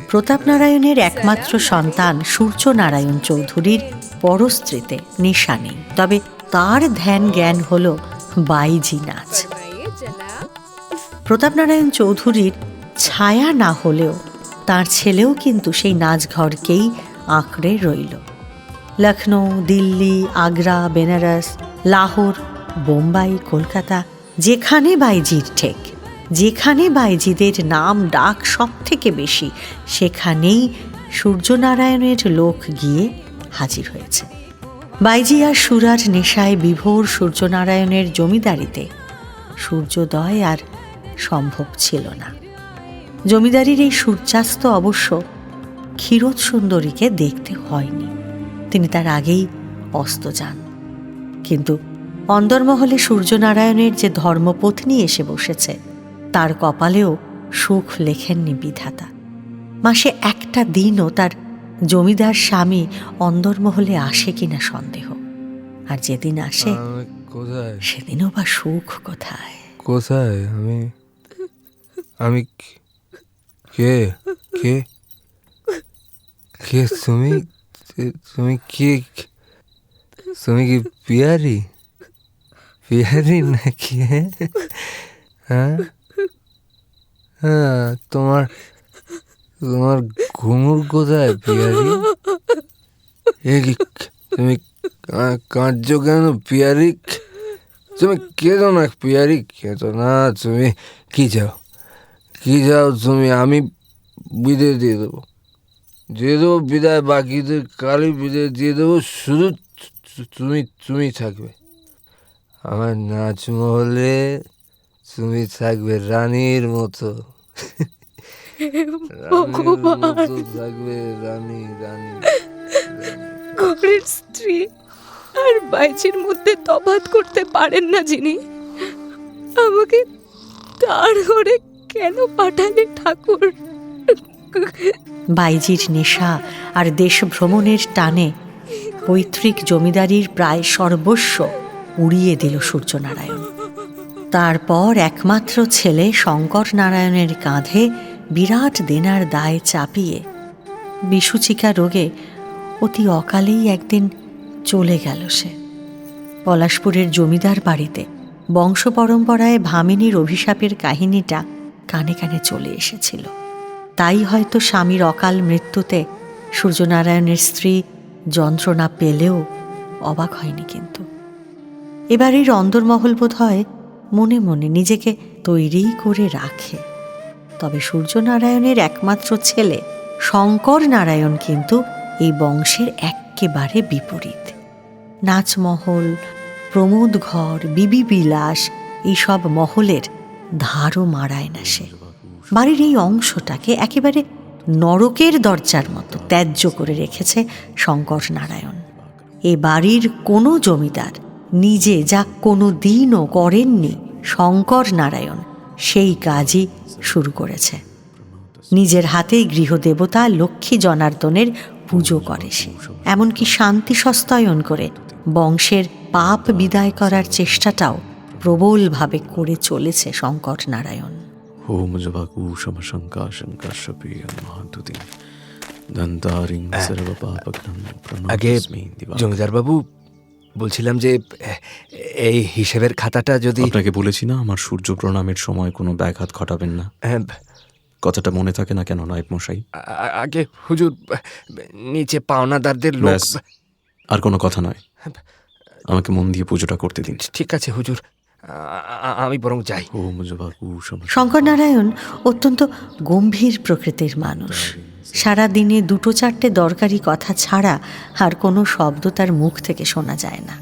প্রতাপ নারায়ণের একমাত্র সন্তান সূর্যনারায়ণ চৌধুরীর পরস্ত্রীতে নেশা নেই, তবে তার ধ্যান জ্ঞান হল বাইজি নাচ। প্রতাপ নারায়ণ চৌধুরীর ছায়া না হলেও তার ছেলেও কিন্তু সেই নাচঘরকেই আঁকড়ে রইল। লখনৌ, দিল্লি, আগ্রা, বেনারস, লাহোর, বোম্বাই, কলকাতা, যেখানে বাইজির ঠেক, যেখানে বাইজিদের নাম ডাক সব থেকে বেশি, সেখানেই সূর্যনারায়ণের লোক গিয়ে হাজির হয়েছে। বাইজি আর সুরার নেশায় বিভোর সূর্যনারায়ণের জমিদারিতে সূর্যোদয় আর সম্ভব ছিল না। জমিদারির এই সূর্যাস্ত অবশ্য ক্ষীরোদসুন্দরীকে দেখতে হয়নি, তিনি তার আগেই অস্ত যান। কিন্তু অন্দরমহলে সূর্যনারায়ণের যে ধর্মপত্নী এসে বসেছে, তার কপালেও সুখ লেখেননি বিধাতা। মাসে একটা দিনও তার জমিদার স্বামী অন্দরমহলে আসে কিনা সন্দেহ, আর যেদিন আসে সেদিনও বা সুখ কোথায়? কোথায় আমি কে কে কে তুমি তুমি কে? তুমি কি পিয়ারি পিয়ারি নাকি? হ্যাঁ হ্যাঁ, তোমার তোমার ঘুঙুর কোথায় পিয়ারি? তুমি কাঁদছো কেন পিয়ারি? তুমি কেঁদো না পিয়ারি, কেঁদো না। তুমি কি চাও তুমি? আমি বিদায় দিয়ে দেবো বিদায়, বাকিদের কালই বিদায় দিয়ে দেবো। শুধু তুমি থাকবে আমার নাচমহলে, তুমি থাকবে রানীর মতো। থাকবে রানী রানী। ঘরের স্ত্রী আর বাইজির মধ্যে তফাৎ করতে পারেন না যিনি, আমাকে তার ঘরে কেন পাঠালে ঠাকুর? বাইজির নেশা আর দেশ ভ্রমণের টানে পৈতৃক জমিদারির প্রায় সর্বস্ব উড়িয়ে দিল সূর্যনারায়ণ। তারপর একমাত্র ছেলে শঙ্কর নারায়ণের কাঁধে বিরাট দেনার দায় চাপিয়ে বিসূচিকা রোগে অতি অকালেই একদিন চলে গেল সে। পলাশপুরের জমিদার বাড়িতে বংশ পরম্পরায় ভামিনীর অভিশাপের কাহিনীটা কানে কানে চলে এসেছিল। তাই হয়তো স্বামীর অকাল মৃত্যুতে সূর্যনারায়ণের স্ত্রী যন্ত্রণা পেলেও অবাক হয়নি। কিন্তু এবারের অন্দরমহল বোধ হয় মনে মনে নিজেকে তৈরি করে রাখে। তবে সূর্যনারায়ণের একমাত্র ছেলে শঙ্কর নারায়ণ কিন্তু এই বংশের একেবারে বিপরীত। নাচমহল, প্রমোদ ঘর, বিবি বিলাস, এইসব মহলের ধারও মারায় না সে। বাড়ির এই অংশটাকে একেবারে নরকের দরজার মতো ত্যায্য করে রেখেছে শঙ্কর নারায়ণ। এ বাড়ির কোনো জমিদার নিজে যা কোনো দিনও করেননি, শঙ্কর নারায়ণ সেই কাজই শুরু করেছে। নিজের হাতেই গৃহদেবতা লক্ষ্মী জনার্দনের পুজো করে সে। এমনকি শান্তি সস্তায়ন করে বংশের পাপ বিদায় করার চেষ্টাটাও প্রবলভাবে করে চলেছে শঙ্কর নারায়ণ। আগে জমিদার বাবু, বলছিলাম যে এই হিসেবের খাতাটা যদি... আপনাকে বলেছি না আমার সূর্য প্রণামের সময় কোনো ব্যাঘাত ঘটাবেন না। কথাটা মনে থাকে না কেন নায়েব মশাই? আগে হুজুর, নিচে পাওনাদারদের লোক... আর কোনো কথা নয়, আমাকে মন দিয়ে পুজোটা করতে দিন। ঠিক আছে হুজুর, আমি বরং যাই। শঙ্কর নারায়ণ অত্যন্ত গম্ভীর প্রকৃতির মানুষ। সারা দিনে 2-4টে দরকারি কথা ছাড়া আর কোনো শব্দ তার মুখ থেকে শোনা যায় না।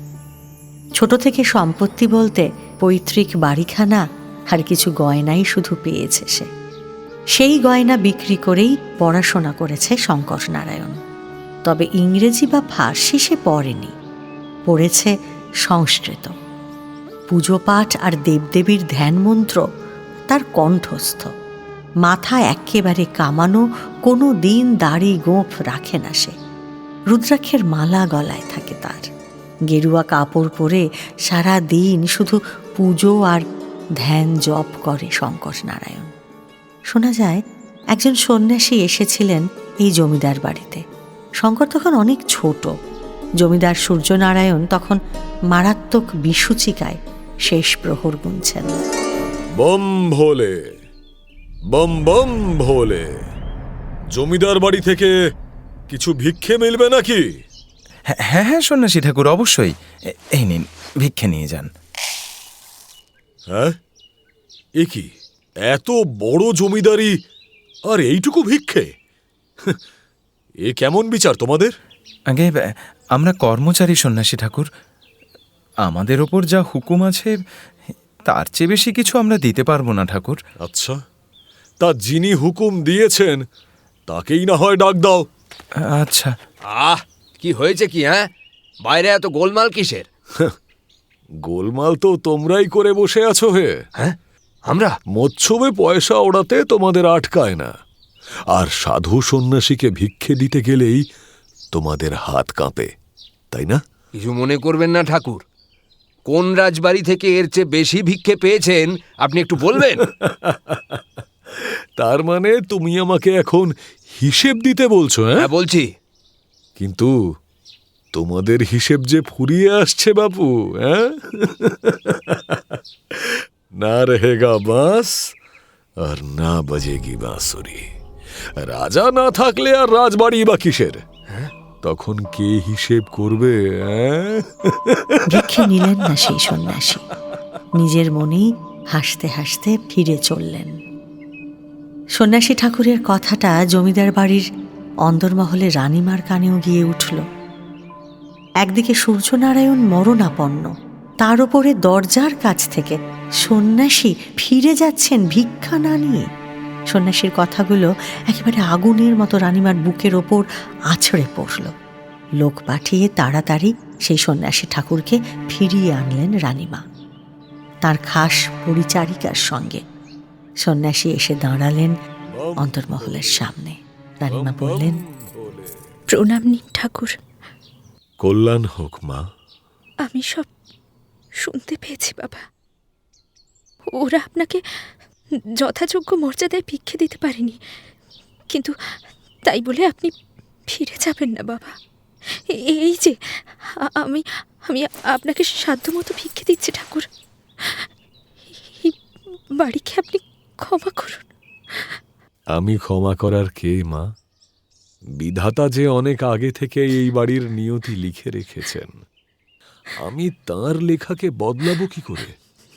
ছোট থেকে সম্পত্তি বলতে পৈতৃক বাড়িখানা আর কিছু গয়নাই শুধু পেয়েছে সে। সেই গয়না বিক্রি করেই পড়াশোনা করেছে শঙ্কর নারায়ণ। তবে ইংরেজি বা ফার্সি সে পড়েনি, পড়েছে সংস্কৃত। পুজো পাঠ আর দেবদেবীর ধ্যান মন্ত্র তার কণ্ঠস্থ। মাথা একেবারে কামানো, কোনো দিন দাড়ি গোঁফ রাখে না সে। রুদ্রাক্ষের মালা গলায় থাকে তার। গেরুয়া কাপড় পরে সারা দিন শুধু পুজো আর ধ্যান জপ করে শঙ্কর নারায়ণ। শোনা যায় একজন সন্ন্যাসী এসেছিলেন এই জমিদার বাড়িতে। শঙ্কর তখন অনেক ছোট। জমিদার সূর্যনারায়ণ তখন মারাত্মক বিসূচিকায় শেষ প্রহর গুনছেন। বম ভোলে, বম বম ভোলে। জমিদার বাড়ি থেকে কিছু ভিক্ষে মিলবে নাকি? হ্যাঁ হ্যাঁ সন্ন্যাসী ঠাকুর, অবশ্যই। এই নিন, ভিক্ষে নিয়ে যান। হ্যাঁ, এ কি এত বড় জমিদারি আর এইটুকু ভিক্ষে? এ কেমন বিচার তোমাদের? আগে আমরা কর্মচারী সন্ন্যাসী ঠাকুর, আমাদের ওপর যা হুকুম আছে তার চেয়ে বেশি কিছু আমরা দিতে পারবো না ঠাকুর। আচ্ছা, তা যিনি হুকুম দিয়েছেন তাকেই না হয় ডাক দাও। আচ্ছা। কি হয়েছে কি? হ্যাঁ, বাইরে এত গোলমাল কিসের? গোলমাল তো তোমরাই করে বসে আছো হে। হ্যাঁ, আমরা মৎস্যবে পয়সা ওড়াতে তোমাদের আটকায় না, আর সাধু সন্ন্যাসীকে ভিক্ষে দিতে গেলেই তোমাদের হাত কাঁপে, তাই না? কিছু মনে করবেন না ঠাকুর, কোন রাজবাড়ি থেকে এর চেয়ে বেশি ভিক্ষে পেয়েছেন আপনি একটু বলবেন? তার মানে তুমি আমাকে এখন হিসেব দিতে বলছো? হ্যাঁ বলছি। কিন্তু তোমাদের হিসেব যে ফুরিয়ে আসছে বাপু। হ্যাঁ, না রহেগা বাঁশ আর না বাজেগি বাঁশুরি। রাজা না থাকলে আর রাজবাড়ি বা কিসের? তখন কে হিসেব করবে? ভিক্ষে নিলেন না সেই সন্ন্যাসী। নিজের মনেই হাসতে হাসতে ফিরে চললেন। সন্ন্যাসী ঠাকুরের কথাটা জমিদার বাড়ির অন্দরমহলে রানীমার কানেও গিয়ে উঠল। একদিকে সূর্যনারায়ণ মরণাপন্ন, তার উপরে দরজার কাছ থেকে সন্ন্যাসী ফিরে যাচ্ছেন ভিক্ষা না নিয়ে। সন্ন্যাসীর কথাগুলো একেবারে আগুনের মতো রানীমার বুকের ওপর আছড়ে পড়ল। লোক পাঠিয়ে তাড়াতাড়ি সেই সন্ন্যাসী ঠাকুরকে ফিরিয়ে আনলেন রানীমা তার খাস পরিচারিকার সঙ্গে। সন্ন্যাসী এসে দাঁড়ালেন অন্তর্মহলের সামনে। রানীমা বললেন, প্রণাম নিন ঠাকুর। কল্যাণ হোক মা। আমি সব শুনতে পেয়েছি বাবা। ওরা আপনাকে যথাযোগ্য মর্যাদায় ভিক্ষে দিতে পারেনি, কিন্তু তাই বলে আপনি ফিরে যাবেন না বাবা। এই যে আমি আমি আপনাকে সাধ্যমতো ভিক্ষে দিচ্ছি ঠাকুর। এই বাড়িকে আপনি ক্ষমা করুন। আমি ক্ষমা করার কে মা? বিধাতা যে অনেক আগে থেকে এই বাড়ির নিয়তি লিখে রেখেছেন, আমি তার লেখাকে বদলাবো কি করে?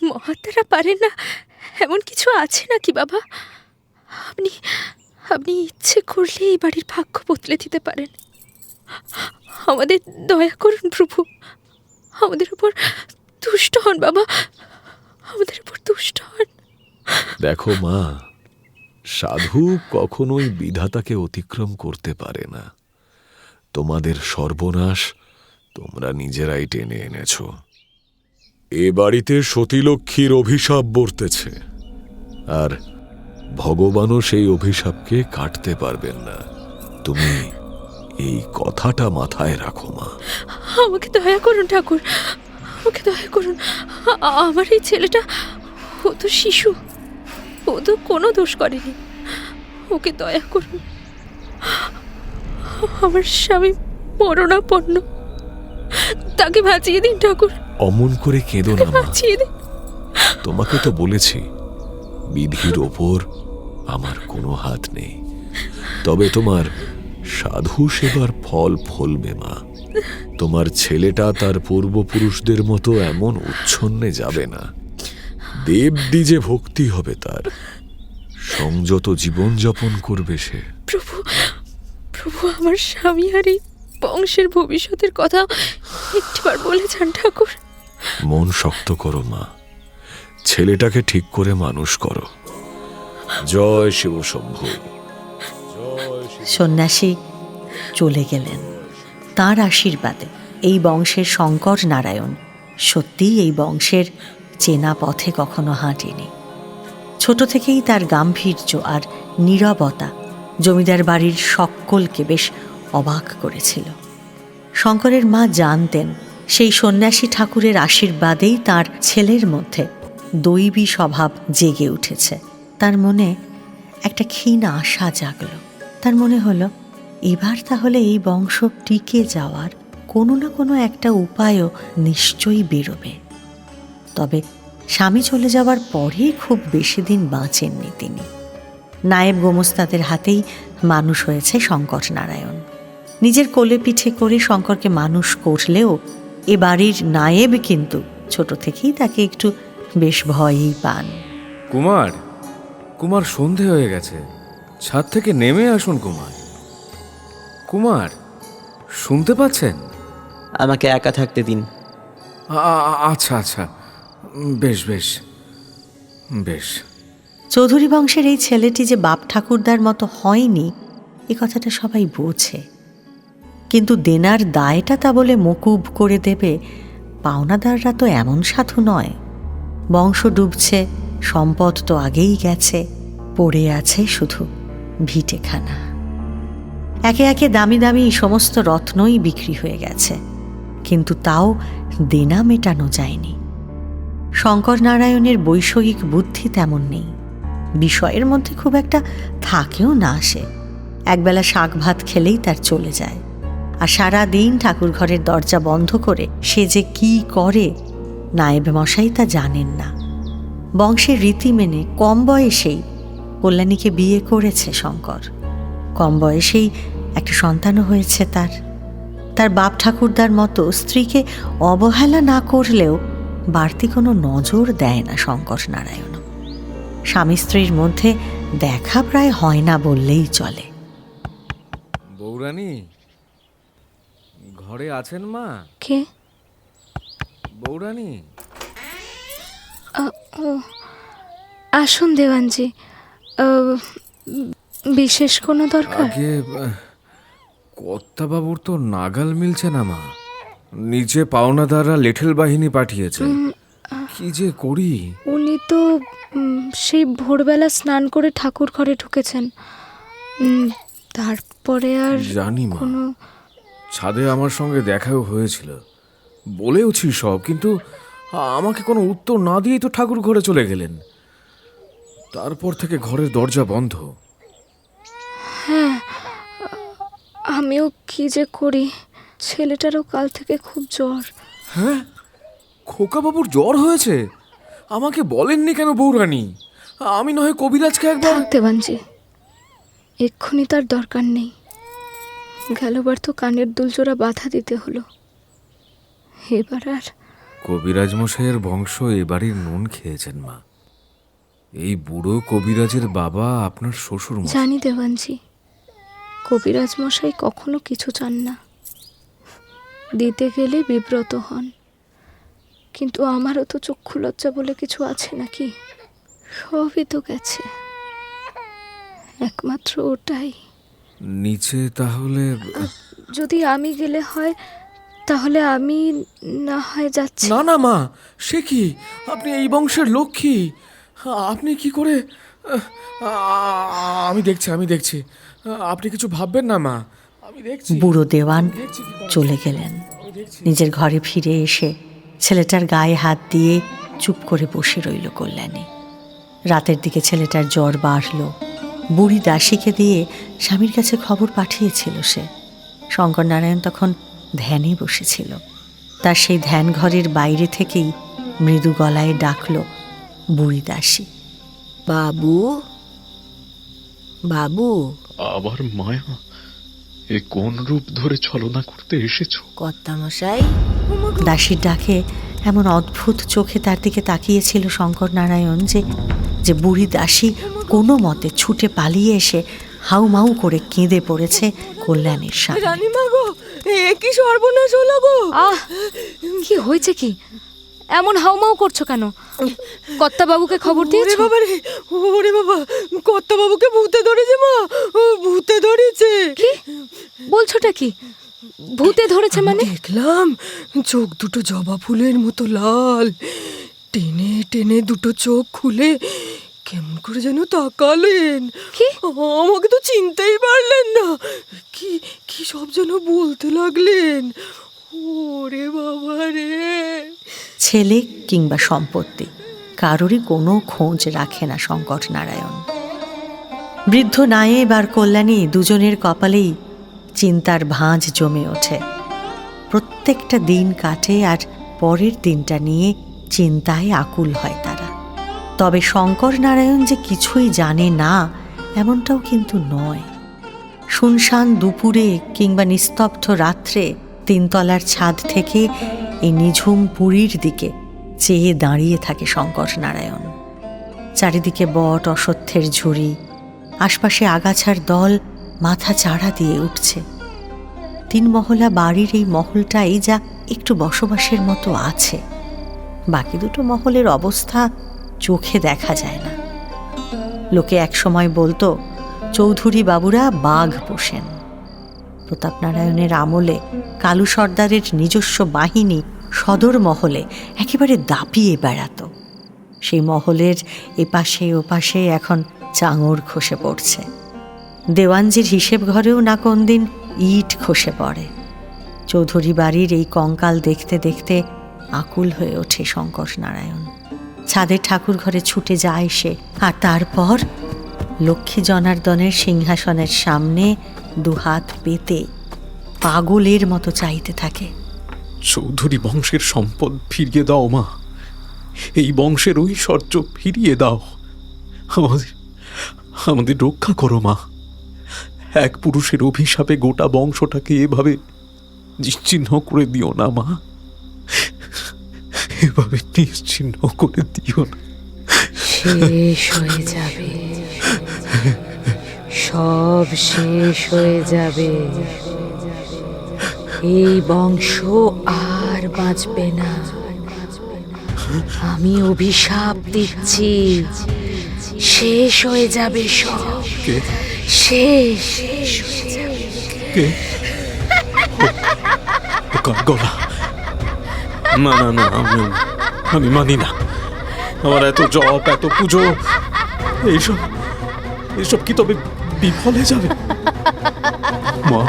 মহাত্মারা পারেন না এমন কিছু আছে নাকি বাবা? আপনি আপনি ইচ্ছে করলে এই বাড়ির ভাগ্য বদলে দিতে পারেন। আমাদের দয়া করুন প্রভু, আমাদের উপর দুষ্ট হন বাবা, আমাদের উপর দুষ্ট হন। দেখো মা, সাধু কখনোই বিধাতাকে অতিক্রম করতে পারে না। তোমাদের সর্বনাশ তোমরা নিজেরাই টেনে এনেছ। এ বাড়িতে সতীলক্ষ্মীর অভিশাপ বর্তেছে, আর ভগবানও সেই অভিশাপকে কাটতে পারবেন না। তুমি এই কথাটা মাথায় রাখো মা। আমাকে দয়া করুন ঠাকুর, আমাকে দয়া করুন। আমার এই ছেলেটা, ও তো শিশু, ও তো কোনো দোষ করেনি। ওকে দয়া করুন। আমার স্বামী মরণাপন্ন, তাকে বাঁচিয়ে দিন ঠাকুর। অমন করে কেঁদো না মা। বাঁচিয়ে দিন। তোমাকে তো বলেছি বিধির ওপর আমার কোনো হাত নেই, তবে তোমার সাধু সেবার ফল ফলবে মা। তোমার ছেলেটা তার পূর্বপুরুষদের মতো এমন উচ্ছন্নে যাবে না। দেবদ্বিজে ভক্তি হবে তার, সংযত জীবনযাপন করবে সে। প্রভু, প্রভু, আমার স্বামী আর এই বংশের ভবিষ্যতের কথা একটিবার বলে যান ঠাকুর। মন শক্ত করো মা, ছেলেটাকে ঠিক করে মানুষ করো। জয় শিব শম্ভু। সন্ন্যাসী চলে গেলেন। তাঁর আশীর্বাদে এই বংশের শঙ্কর নারায়ণ সত্যিই এই বংশের চেনা পথে কখনো হাঁটেনি। ছোট থেকেই তার গাম্ভীর্য আর নীরবতা জমিদার বাড়ির সকলকে বেশ অবাক করেছিল। শঙ্করের মা জানতেন সেই সন্ন্যাসী ঠাকুরের আশীর্বাদেই তার ছেলের মধ্যে দৈবী স্বভাব জেগে উঠেছে। তার মনে একটা ক্ষীণ আশা জাগল। তার মনে হলো এবার তাহলে এই বংশ টিকে যাওয়ার কোনো না কোনো একটা উপায়ও নিশ্চয়ই বেরোবে। তবে স্বামী চলে যাওয়ার পরেই খুব বেশি দিন বাঁচেননি তিনি। নায়েব গোমস্তাদের হাতেই মানুষ হয়েছে শঙ্কর নারায়ণ। নিজের কোলে পিঠে করে শঙ্করকে মানুষ করলেও এ বাড়ির নায়েব কিন্তু ছোট থেকেই তাকে একটু বেশ ভয়ই পান। কুমার, কুমার সন্ধে হয়ে গেছে, ছাদ থেকে নেমে আসুন কুমার। কুমার, শুনতে পাচ্ছেন? আমাকে একা থাকতে দিন। আচ্ছা আচ্ছা, বেশ বেশ বেশ। চৌধুরী বংশের এই ছেলেটি যে বাপ ঠাকুরদার মতো হয়নি এ কথাটা সবাই বোঝে, কিন্তু দেনার দায়টা তা বলে মকুব করে দেবে পাওনাদাররা তো এমন সাধু নয়। বংশ ডুবছে, সম্পদ তো আগেই গেছে, পড়ে আছে শুধু ভিটেখানা। একে একে দামি দামি সমস্ত রত্নই বিক্রি হয়ে গেছে, কিন্তু তাও দেনা মেটানো যায়নি। শঙ্কর নারায়ণের বৈষয়িক বুদ্ধি তেমন নেই, বিষয়ের মধ্যে খুব একটা থাকেও না। সে একবেলা শাক ভাত খেলেই তার চলে যায়, আর সারা দিন ঠাকুর ঘরের দরজা বন্ধ করে সে যে কি করে নায়েব মশাই তা জানেন না। বংশের রীতি মেনে কম বয়সেই কল্যাণীকে বিয়ে করেছে শঙ্কর। কম বয়সেই একটা সন্তানও হয়েছে তার। তার বাপ ঠাকুরদার মতো স্ত্রীকে অবহেলা না করলেও বাড়তি কোনো নজর দেয় না শঙ্কর নারায়ণ। স্বামী স্ত্রীর মধ্যে দেখা প্রায় হয় না বললেই চলে। বৌরানী, ঘরে আছেন মা? কে? বৌরানী। আসুন দেওয়ানজি, বিশেষ কোনো দরকার? আগে কর্তাবাবুর তো নাগাল মিলছে না মা। নিচে পাওনাদাররা লেঠেল বাহিনী পাঠিয়েছে, কি যে করি। উনি তো সেই ভোরবেলা স্নান করে ঠাকুর ঘরে ঢুকেছেন, তারপরে আর জানি মা, ছাদে আমার সঙ্গে দেখাও হয়েছিল, বলেওছি সব, কিন্তু আমাকে কোনো উত্তর না দিয়েই তো ঠাকুর ঘরে চলে গেলেন। তারপর থেকে ঘরের দরজা বন্ধ। হ্যাঁ, আমিও কি যে করি, ছেলেটারও কাল থেকে খুব জ্বর। হ্যাঁ, খোকাবাবুর জ্বর হয়েছে? আমাকে বলেননি কেন বৌরানী? আমি নয় কবিরাজকে একবার। দেওয়ানজি, এক্ষুনি তার দরকার নেই। গেলবার তো কানের দুলজোড়া বাধা দিতে হলো, এবার আর। কবিরাজ মশাইয়ের বংশ এ বাড়ির নুন খেয়েছেন মা। এই বুড়ো কবিরাজের বাবা আপনার শ্বশুর মশাই। জানি দেওয়ানজি, কবিরাজ মশাই কখনো কিছু চান না, দিতে গেলে বিব্রত হন, কিন্তু আমারও তো চক্ষু লজ্জা বলে কিছু আছে নাকি? সবই তো গেছে, একমাত্র ওটাই। নিচে তাহলে যদি আমি গেলে হয়, তাহলে আমি না হয় যাচ্ছি। না না মা, সে কি? আপনি এই বংশের লক্ষ্মী, আপনি কি করে? আমি দেখছি, আপনি কিছু ভাববেন না মা, আমি দেখছি। বুড়ো দেওয়ান চলে গেলেন। নিজের ঘরে ফিরে এসে ছেলেটার গায়ে হাত দিয়ে চুপ করে বসে রইল কল্যাণী। রাতের দিকে ছেলেটার জ্বর বাড়ল। বুড়ি দাসীকে দিয়ে স্বামীর কাছে খবর পাঠিয়েছিল সে। শঙ্কর নারায়ণ তখন ধ্যানে বসেছিল। তার সেই ধ্যান ঘরের বাইরে থেকেই মৃদু গলায় ডাকল বুড়ি দাসী, বাবু, বাবু। আবার মায়া, এ কোন রূপ ধরে ছলনা করতে এসেছো? কর্তামশাই। দাসীর ডাকে এমন অদ্ভুত চোখে তার দিকে তাকিয়েছিল শঙ্কর নারায়ণ যে বুড়ি দাসী কোনো মতে ছুটে পালিয়ে এসে হাউমাউ করে কেঁদে পড়েছে কল্যাণীর সামনে। রানীমা গো, এ কি সর্বনাশ হলো গো! আহ, কি হয়েছে কি? এমন হাউমাউ করছো কেন? কর্তা বাবুকে খবর দিয়েছো? বাবা রে, ওরে বাবা, কর্তা বাবুকে ভূতে ধরেছে মা, ভূতে ধরেছে। কি বলছোটা কি? ভূতে ধরেছে মানে? দেখলাম চোখ দুটো জবা ফুলের মতো লাল, টেনে টেনে দুটো চোখ খুলে কেমন করে যেন তাকালেন। কি? আমাকে তো চিনতেই পারলেন না। কি কি সব যেন বলতে লাগলেন। ওরে বাবা রে। ছেলে কিংবা সম্পত্তি কারোরই কোনো খোঁজ রাখে না শঙ্কর নারায়ণ। বৃদ্ধ নায়েব আর কল্যাণী দুজনের কপালেই চিন্তার ভাঁজ জমে ওঠে। প্রত্যেকটা দিন কাটে আর পরের দিনটা নিয়ে চিন্তায় আকুল হয় তারা। তবে শঙ্কর নারায়ণ যে কিছুই জানে না এমনটাও কিন্তু নয়। শুনশান দুপুরে কিংবা নিস্তব্ধ রাত্রে তিনতলার ছাদ থেকে এই নিঝুম পুরীর দিকে চেয়ে দাঁড়িয়ে থাকে শঙ্কর নারায়ণ। চারিদিকে বট অশ্বত্থের ঝুড়ি, আশপাশে আগাছার দল মাথা চাড়া দিয়ে উঠছে। 3 মহলা বাড়ির এই মহলটাই যা একটু বসবাসের মতো আছে, বাকি 2 মহলের অবস্থা চোখে দেখা যায় না। লোকে একসময় বলতো চৌধুরী বাবুরা বাঘ পোষেন। প্রতাপনারায়ণের আমলে কালু সর্দারের নিজস্ব বাহিনী সদর মহলে একেবারে দাপিয়ে বেড়াত। সেই মহলের এপাশে ওপাশে এখন চাঙড় খসে পড়ছে। দেওয়ানজির হিসেব ঘরেও না কোন দিন ইট খসে পড়ে। চৌধুরী বাড়ির এই কঙ্কাল দেখতে দেখতে আকুল হয়ে ওঠে শঙ্কর নারায়ণ। ছাদের ঠাকুর ঘরে ছুটে যায় সে, আর তারপর লক্ষ্মী জনার্দনের সিংহাসনের সামনে 2 হাত পেতে পাগলের মতো চাইতে থাকে। চৌধুরী বংশের সম্পদ ফিরিয়ে দাও মা, এই বংশের ঐশ্বর্য ফিরিয়ে দাও, আমাদের রক্ষা করো মা। এক পুরুষের অভিশাপে গোটা বংশটাকে এভাবে নিশ্চিহ্ন করে দিও না মা, এভাবে নিশ্চিহ্ন করে দিও না। শেষ হয়ে যাবে, সব শেষ হয়ে যাবে। এই বংশ আর বাঁচবে না। আমি অভিশাপ দিচ্ছি, শেষ হয়ে যাবে সব। শেষ হয়ে যাবে। কে? কার গলা? না না না, আমি মানি না। আমার এত জপ, এত পুজো, এইসব কি তবে বিফলে যাবে? মা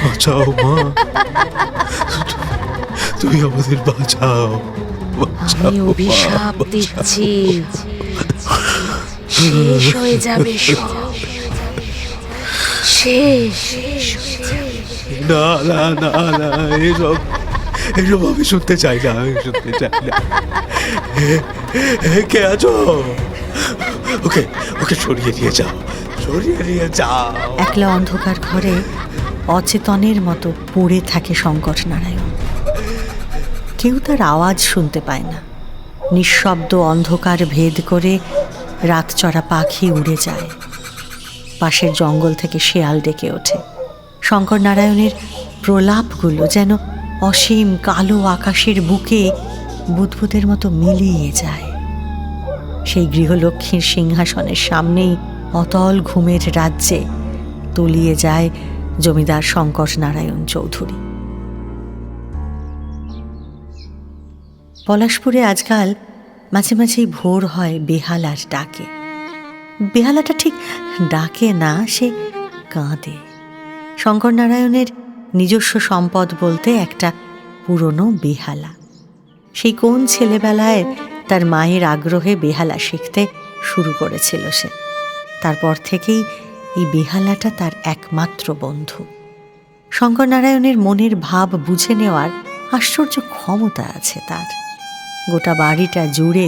বাঁচাও, মা তুমি আমাদের বাঁচাও। আমি অভিশাপ দিচ্ছি, শেষ হয়ে যাবে সব। শেষ হয়ে যাবে। না না না না, এইসব আমি শুনতে চাই না, আমি শুনতে চাই না। কে আছো? ওকে সরিয়ে নিয়ে যাও, সরিয়ে নিয়ে যাও। একলা অন্ধকার ঘরে অচেতনের মতো পড়ে থাকে শঙ্কর নারায়ণ। কেউ তার আওয়াজ শুনতে পায় না। নিঃশব্দ অন্ধকার ভেদ করে রাতচরা পাখি উড়ে যায়। পাশের জঙ্গল থেকে শেয়াল ডেকে ওঠে। শঙ্কর নারায়ণের প্রলাপগুলো যেন অসীম কালো আকাশের বুকে বুদবুদের মতো মিলিয়ে যায়। সেই গৃহলক্ষ্মীর সিংহাসনের সামনেই অতল ঘুমের রাজ্যে তলিয়ে যায় জমিদার শঙ্কর নারায়ণ চৌধুরী। পলাশপুরে আজকাল মাঝে মাঝেই ভোর হয় বেহালার ডাকে। বেহালাটা ঠিক ডাকে না, সে কাঁদে। শঙ্কর নারায়ণের নিজস্ব সম্পদ বলতে একটা পুরনো বেহালা। সেই কোন ছেলেবেলায় তার মায়ের আগ্রহে বেহালা শিখতে শুরু করেছিল সে। তারপর থেকেই এই বেহালাটা তার একমাত্র বন্ধু। শঙ্কর নারায়ণের মনের ভাব বুঝে নেওয়ার আশ্চর্য ক্ষমতা আছে তার। গোটা বাড়িটা জুড়ে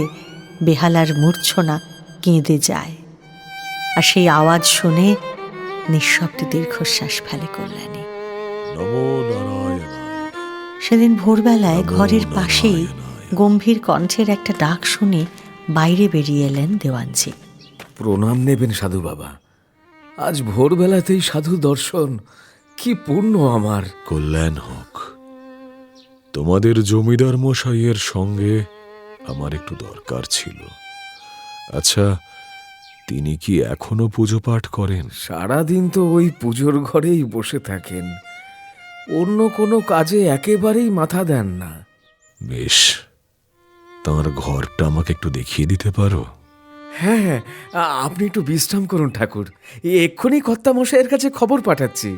বেহালার মূর্ছনা কেঁদে যায়, আর সেই আওয়াজ শুনে নিঃশব্দে দীর্ঘশ্বাস ফেলে কল্যাণী। সেদিন ভোরবেলায় ঘরের পাশেই গম্ভীর কণ্ঠের একটা ডাক শুনে বাইরে বেরিয়ে এলেন দেওয়ানজি। প্রণাম নেবেন সাধু বাবা, আজ ভোরবেলাতেই সাধু দর্শন, কি পূর্ণ আমার। কল্যাণ হোক। তোমাদের জমিদার মশাইয়ের সঙ্গে আমার একটু দরকার ছিল। আচ্ছা, তিনি কি এখনো পুজো পাঠ করেন? সারাদিন তো ওই পুজোর ঘরেই বসে থাকেন, অন্য কোনো কাজে একেবারেই মাথা দেন না। বেশ, তাঁর ঘরটা আমাকে একটু দেখিয়ে দিতে পারো? হ্যাঁ হ্যাঁ, আপনি একটু বিশ্রাম করুন ঠাকুর, এক্ষুনি কর্তা মশাইয়ের কাছে খবর পাঠাচ্ছি।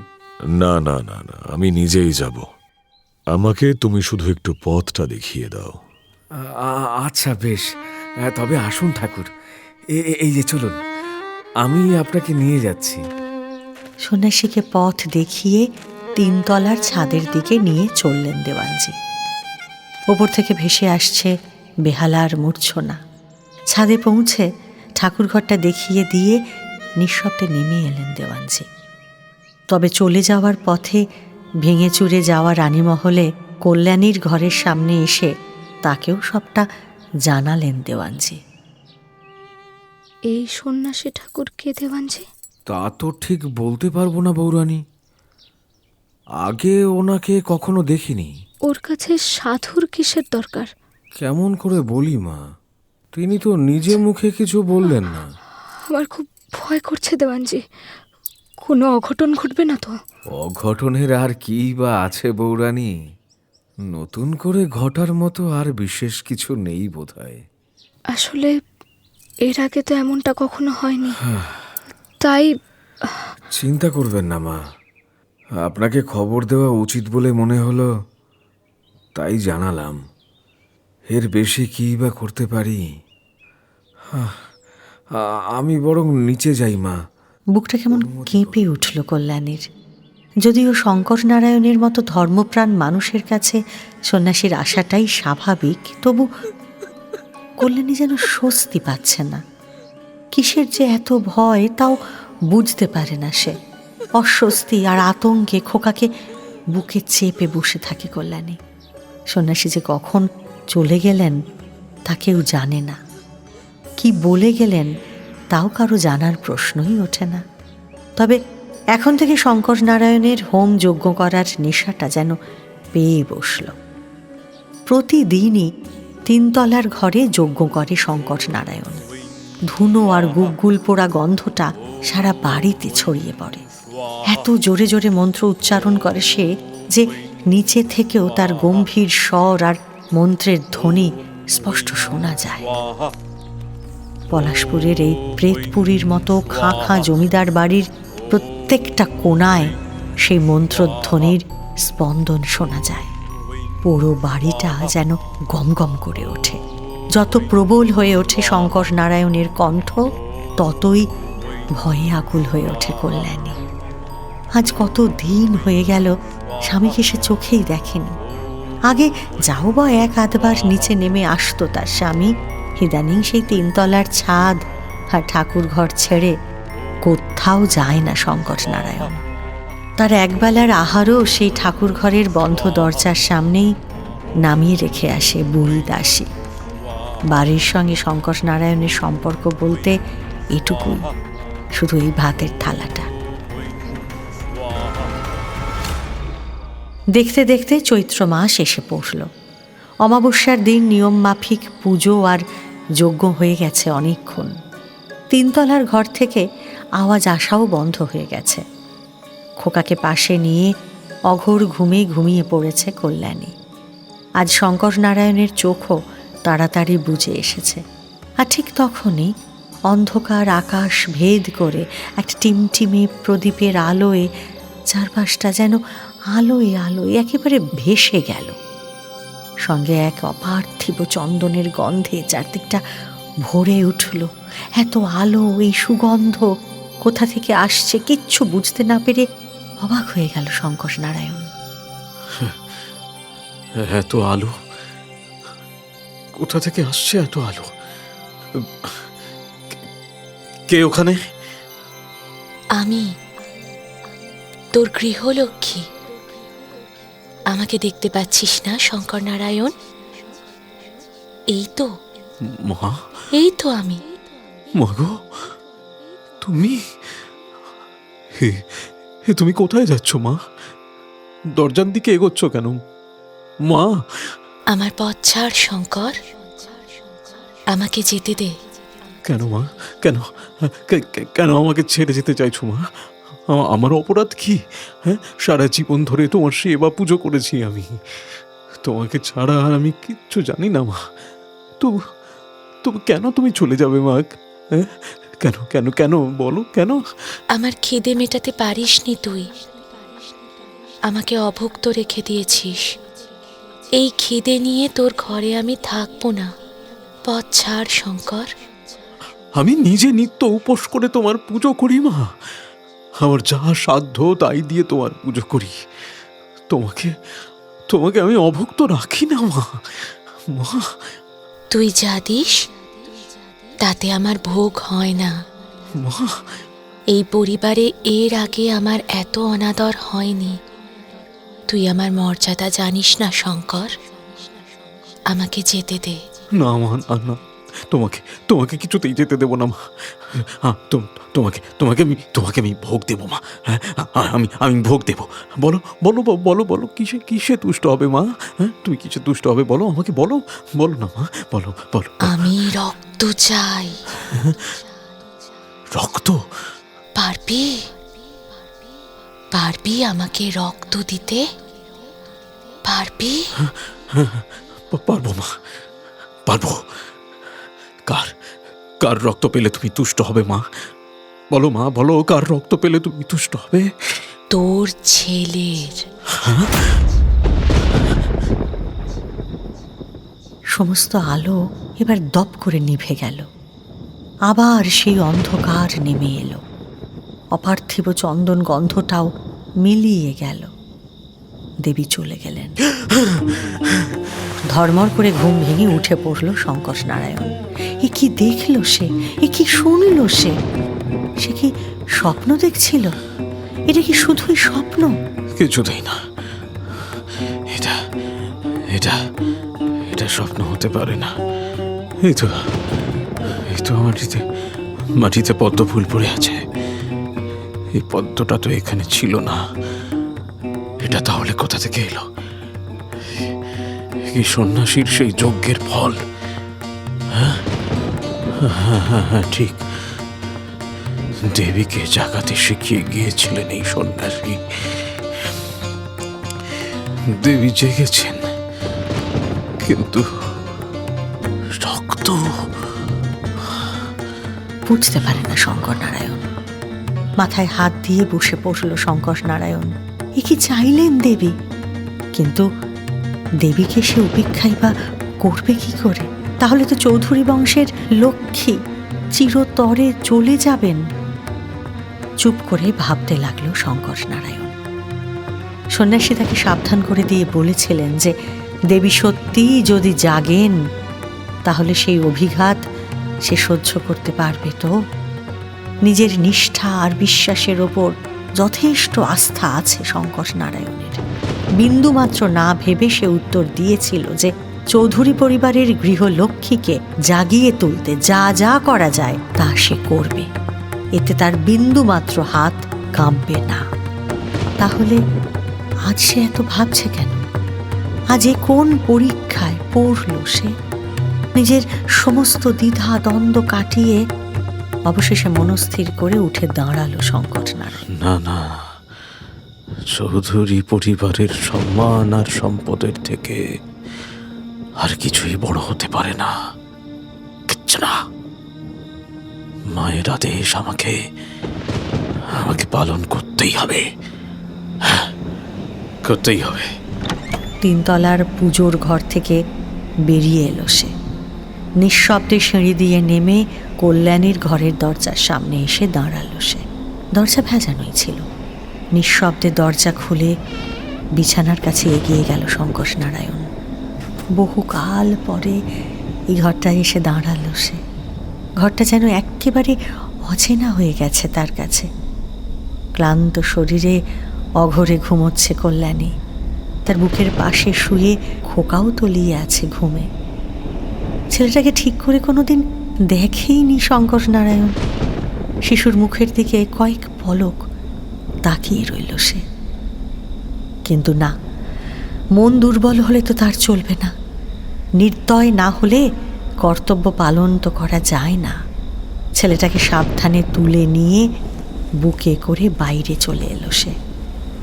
না না না না, আমি নিজেই যাব। আমাকে তুমি শুধু একটু পথটা দেখিয়ে দাও। আচ্ছা বেশ, তবে আসুন ঠাকুর, এই যে চলুন, আমি আপনাকে নিয়ে যাচ্ছি। সন্ন্যাসীকে পথ দেখিয়ে 3 তলার ছাদের দিকে নিয়ে চললেন দেওয়ানজি। ওপর থেকে ভেসে আসছে বেহালার মূর্ছনা। ছাদে পৌঁছে ঠাকুরঘরটা দেখিয়ে দিয়ে নিঃশব্দে নেমে এলেন দেওয়ানজি। তবে চলে যাওয়ার পথে ভেঙে চুরে যাওয়া রানীমহলে কল্যাণীর ঘরের সামনে এসে তাকেও সবটা জানালেন দেওয়ানজি। এই সন্ন্যাসী ঠাকুর কে দেওয়ানজি? তা তো ঠিক বলতে পারবো না বৌরানী, আগে ওনাকে কখনো দেখিনি। ওর কাছে সাধুর কিসের দরকার? কেমন করে বলি মা, তিনি তো নিজে মুখে কিছু বললেন না। আমার খুব ভয় করছে দেওয়ানজি, কোনো অঘটন ঘটবে না তো? অঘটনের আর কি বা আছে বৌরানী, নতুন করে ঘটার মতো আর বিশেষ কিছু নেই বোধহয়। আসলে এর আগে তো এমনটা কখনো হয়নি, তাই। চিন্তা করবেন না মা, আপনাকে খবর দেওয়া উচিত বলে মনে হলো, তাই জানালাম। এর বেশি কি বা করতে পারি? আমি বরং নিচে যাই মা। বুকটা কেমন কেঁপে উঠল কল্যাণীর। যদিও শঙ্কর নারায়ণের মতো ধর্মপ্রাণ মানুষের কাছে সন্ন্যাসীর আশাটাই স্বাভাবিক, তবু কল্যাণী যেন স্বস্তি পাচ্ছে না। কিসের যে এত ভয় তাও বুঝতে পারে না সে। অস্বস্তি আর আতঙ্কে খোকাকে বুকে চেপে বসে থাকে কল্যাণী। সন্ন্যাসী যে কখন চলে গেলেন তা কেউ জানে না, কি বলে গেলেন তাও কারো জানার প্রশ্নই ওঠে না। তবে এখন থেকে শঙ্কর নারায়ণের হোম যজ্ঞ করার নেশাটা যেন পেয়ে বসল। প্রতিদিনই 3 তলার ঘরে যজ্ঞ করে শঙ্কর নারায়ণ। ধুনো আর গুগ্গুল পোড়া গন্ধটা সারা বাড়িতে ছড়িয়ে পড়ে। এত জোরে জোরে মন্ত্র উচ্চারণ করে সে যে নিচে থেকেও তার গম্ভীর স্বর আর মন্ত্রের ধ্বনি স্পষ্ট শোনা যায়। পলাশপুরের এই প্রেতপুরীর মতো খাঁ খাঁ জমিদার বাড়ির প্রত্যেকটা কোণায় সেই মন্ত্রধ্বনির স্পন্দন শোনা যায়। পুরো বাড়িটা যেন গমগম করে ওঠে। যত প্রবল হয়ে ওঠে শঙ্কর নারায়ণের কণ্ঠ, ততই ভয়ে আকুল হয়ে ওঠে কল্যাণী। আজ কত দিন হয়ে গেল স্বামীকে সে চোখেই দেখেনি। আগে যাও বা 1-8 নিচে নেমে আসতো তার স্বামী, ইদানিং সেই 3 তলার ছাদ আর ঠাকুর ঘর ছেড়ে কোথাও যায় না শঙ্কর নারায়ণ। তার একবেলার আহারও সেই ঠাকুর ঘরের বন্ধ দরজার সামনেই নামিয়ে রেখে আসে বুড়ি দাসী। বাড়ির সঙ্গে শঙ্কর নারায়ণের সম্পর্ক বলতে এটুকুই, শুধু এই ভাতের থালাটা। দেখতে দেখতে চৈত্র মাস এসে পড়ল। অমাবস্যার দিন নিয়ম মাফিক পুজো আর যজ্ঞ হয়ে গেছে অনেকক্ষণ। 3 তলার ঘর থেকে আওয়াজ আসাও বন্ধ হয়ে গেছে। খোকাকে পাশে নিয়ে অঘোর ঘুমে ঘুমিয়ে পড়েছে কল্যাণী। আজ শঙ্কর নারায়ণের চোখও তাড়াতাড়ি বুঝে এসেছে। আর ঠিক তখনই অন্ধকার আকাশ ভেদ করে একটা টিমটিমে প্রদীপের আলোয় চারপাশটা যেন আলোয় আলোয় একেবারে ভেসে গেল। সঙ্গে এক অপার্থিব চন্দনের গন্ধে চারদিকটা ভরে উঠল। এত আলো, এই সুগন্ধ কোথা থেকে আসছে কিচ্ছু বুঝতে না পেরে অবাক হয়ে গেল শঙ্কর নারায়ণ। এত আলো কোথা থেকে আসছে? এত আলো, কে ওখানে? আমি, তোর গৃহলক্ষ্মী। আমাকে দেখতে পাচ্ছিস না শঙ্কর নারায়ণ? এই তো মা, এই তো আমি। মাগো, তুমি তুমি কোথায় যাচ্ছ মা? দরজার দিকে এগোচ্ছ কেন? মা। আমার পথ ছাড় শঙ্কর, আমাকে যেতে দে। কেন মা, কেন কেন আমাকে ছেড়ে যেতে চাইছো মা? আমার অপরাধ কি? হ্যাঁ, সারা জীবন ধরে তোমার সেবা পুজো করেছি আমি, তোমাকে ছাড়া আর আমি কিচ্ছু জানি না মা। তবু তবু কেন তুমি চলে যাবে মা? হ্যাঁ, কেন কেন কেন বলো কেন? আমার খিদে মেটাতে পারিসনি তুই, আমাকে অভুক্ত রেখে দিয়েছিস। এই খিদে নিয়ে তোর ঘরে আমি থাকবো না। পথ ছাড় শঙ্কর। আমি নিজে নিত্য উপোস করে তোমার পুজো করি মা, আমার যা সাধ্য তাই দিয়ে তোমার পুজো করি। তোমাকে তোমাকে আমি অভুক্ত রাখি না মা। মা, তুই যা দিস তাতে আমার ভোগ হয় না। মা, এই পরিবারে এর আগে আমার এত অনাদর হয়নি। তুই আমার মর্যাদা জানিস না শঙ্কর, আমাকে যেতে দে। না মা, না না, তোমাকে তোমাকে কিছুতেই যেতে দেবো না মা। হ্যাঁ, তোমাকে আমি ভোগ দেবো মা। হ্যাঁ, আমি ভোগ দেবো। বলো বলো বলো বলো, কিসে তুষ্ট হবে মা? হ্যাঁ, তুমি কিসে তুষ্ট হবে বলো আমাকে, বলো বলো না মা, বলো বলো। আমি রক্ত চাই। রক্ত? পারবি পারবি আমাকে রক্ত দিতে? পারবি? পারবো মা, পারবো। কার রক্ত পেলে তুমি তুষ্ট হবে মা? বলো মা, বলো, কার রক্ত পেলে তুমি তুষ্ট হবে? তোর ছেলের। সমস্ত আলো এবার দপ করে নিভে গেল। আবার সেই অন্ধকার নেমে এলো। অপার্থিব চন্দন গন্ধটাও মিলিয়ে গেল। দেবী চলে গেলেন। ধর্মর করে ঘুম ভেঙে উঠে পড়ল শঙ্কর নারায়ণ। এ কি দেখল সে? এ কি শুনল সে? সে কি স্বপ্ন দেখছিল? এটা কি শুধুই স্বপ্ন? কিছুতেই না, এটা এটা এটা স্বপ্ন হতে পারে না। এই তো মাটিতে পদ্ম ফুল পড়ে আছে। এই পদ্মটা তো এখানে ছিল না। এটা তাহলে কোথা থেকে এলো? কি সন্ন্যাসীর সেই যজ্ঞের ফল? হ্যাঁ হ্যাঁ, ঠিক, দেবীকে জাগাতে শিখিয়ে গিয়েছিলেন এই সন্ন্যাসী। দেবী জেগেছেন, কিন্তু রক্ত বুঝতে পারে না শঙ্কর নারায়ণ। মাথায় হাত দিয়ে বসে পড়ল শঙ্কর নারায়ণ। এ কি চাইলেন দেবী? কিন্তু দেবীকে সে উপেক্ষাই বা করবে কি করে? তাহলে তো চৌধুরী বংশের লক্ষ্মী চিরতরে চলে যাবেন। চুপ করে ভাবতে লাগলো শঙ্কর নারায়ণ। সন্ন্যাসী তাকে সাবধান করে দিয়ে বলেছিলেন যে দেবী সত্যিই যদি জাগেন তাহলে সেই অভিঘাত সে সহ্য করতে পারবে তো? নিজের নিষ্ঠা আর বিশ্বাসের ওপর যথেষ্ট আস্থা আছে শঙ্কর নারায়ণের। বিন্দুমাত্র না ভেবে সে উত্তর দিয়েছিল যে চৌধুরী পরিবারের গৃহলক্ষ্মীকে জাগিয়ে তুলতে যা যা করা যায় তা সে করবে। এতে তার বিন্দুমাত্র হাত কাঁপবে না। তাহলে আজ সে এত ভাবছে কেন? আজ এ কোন পরীক্ষায় পড়ল সে? নিজের সমস্ত দ্বিধা দ্বন্দ্ব কাটিয়ে অবশেষে মনস্থির করে উঠে দাঁড়ালো শঙ্কর নারায়ণ। না না, চৌধুরী পরিবারের সম্মান আর সম্পদের থেকে আর কিছুই বড় হতে পারে না। কিচ্ছু না। মায়ের আদেশ আমাকে পালন করতেই হবে। হ্যাঁ, করতেই হবে। তিনতলার পুজোর ঘর থেকে বেরিয়ে এলো সে। নিঃশব্দে সিঁড়ি দিয়ে নেমে কল্যাণীর ঘরের দরজার সামনে এসে দাঁড়ালো সে। দরজা ভেজানোই ছিল। নিঃশব্দে দরজা খুলে বিছানার কাছে এগিয়ে গেল শঙ্কর নারায়ণ। বহুকাল পরে এই ঘরটায় এসে দাঁড়ালো সে। ঘরটা যেন একেবারে অচেনা হয়ে গেছে তার কাছে। ক্লান্ত শরীরে অঘরে ঘুমোচ্ছে কল্যাণী। তার বুকের পাশে শুয়ে খোকাও তলিয়ে আছে ঘুমে। ছেলেটাকে ঠিক করে কোনোদিন দেখেইনি শঙ্কর নারায়ণ। শিশুর মুখের দিকে কয়েক পলক তাকিয়ে রইল সে। কিন্তু না, মন দুর্বল হলে তো তার চলবে না, নির্দয় না হলে কর্তব্য পালন তো করা যায় না। ছেলেটাকে সাবধানে তুলে নিয়ে বুকে করে বাইরে চলে এলো সে।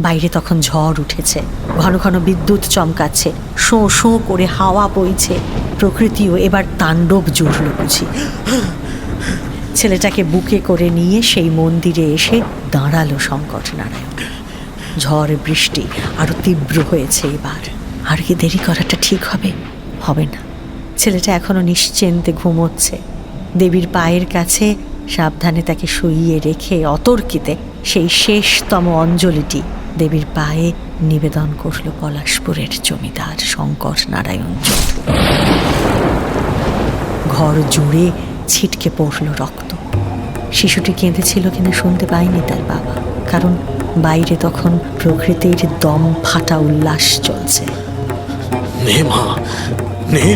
বাইরে তখন ঝড় উঠেছে, ঘন ঘন বিদ্যুৎ চমকাচ্ছে, শোঁ শোঁ করে হাওয়া বইছে, প্রকৃতিও এবার তাণ্ডব জুড়ল বুঝি। ছেলেটাকে বুকে করে নিয়ে সেই মন্দিরে এসে দাঁড়ালো শঙ্কর নারায়ণ। ঝড় বৃষ্টি আরো তীব্র হয়েছে এবার। আর কি দেরি করাটা ঠিক হবে? হবে না। ছেলেটা এখনো নিশ্চিন্তে ঘুমোচ্ছে। দেবীর পায়ের কাছে সাবধানে তাকে শুইয়ে রেখে অতর্কিতে সেই শেষতম অঞ্জলিটি দেবীর পায়ে নিবেদন করল পলাশপুরের জমিদার শঙ্কর নারায়ণ চৌধুরী। ঘর জুড়ে ছিটকে পড়ল রক্ত। শিশুটি কেঁদেছিল কিনা শুনতে পায়নি তার বাবা, কারণ বাইরে তখন প্রকৃতির দম ফাটা উল্লাস চলছে। নে মা, নে,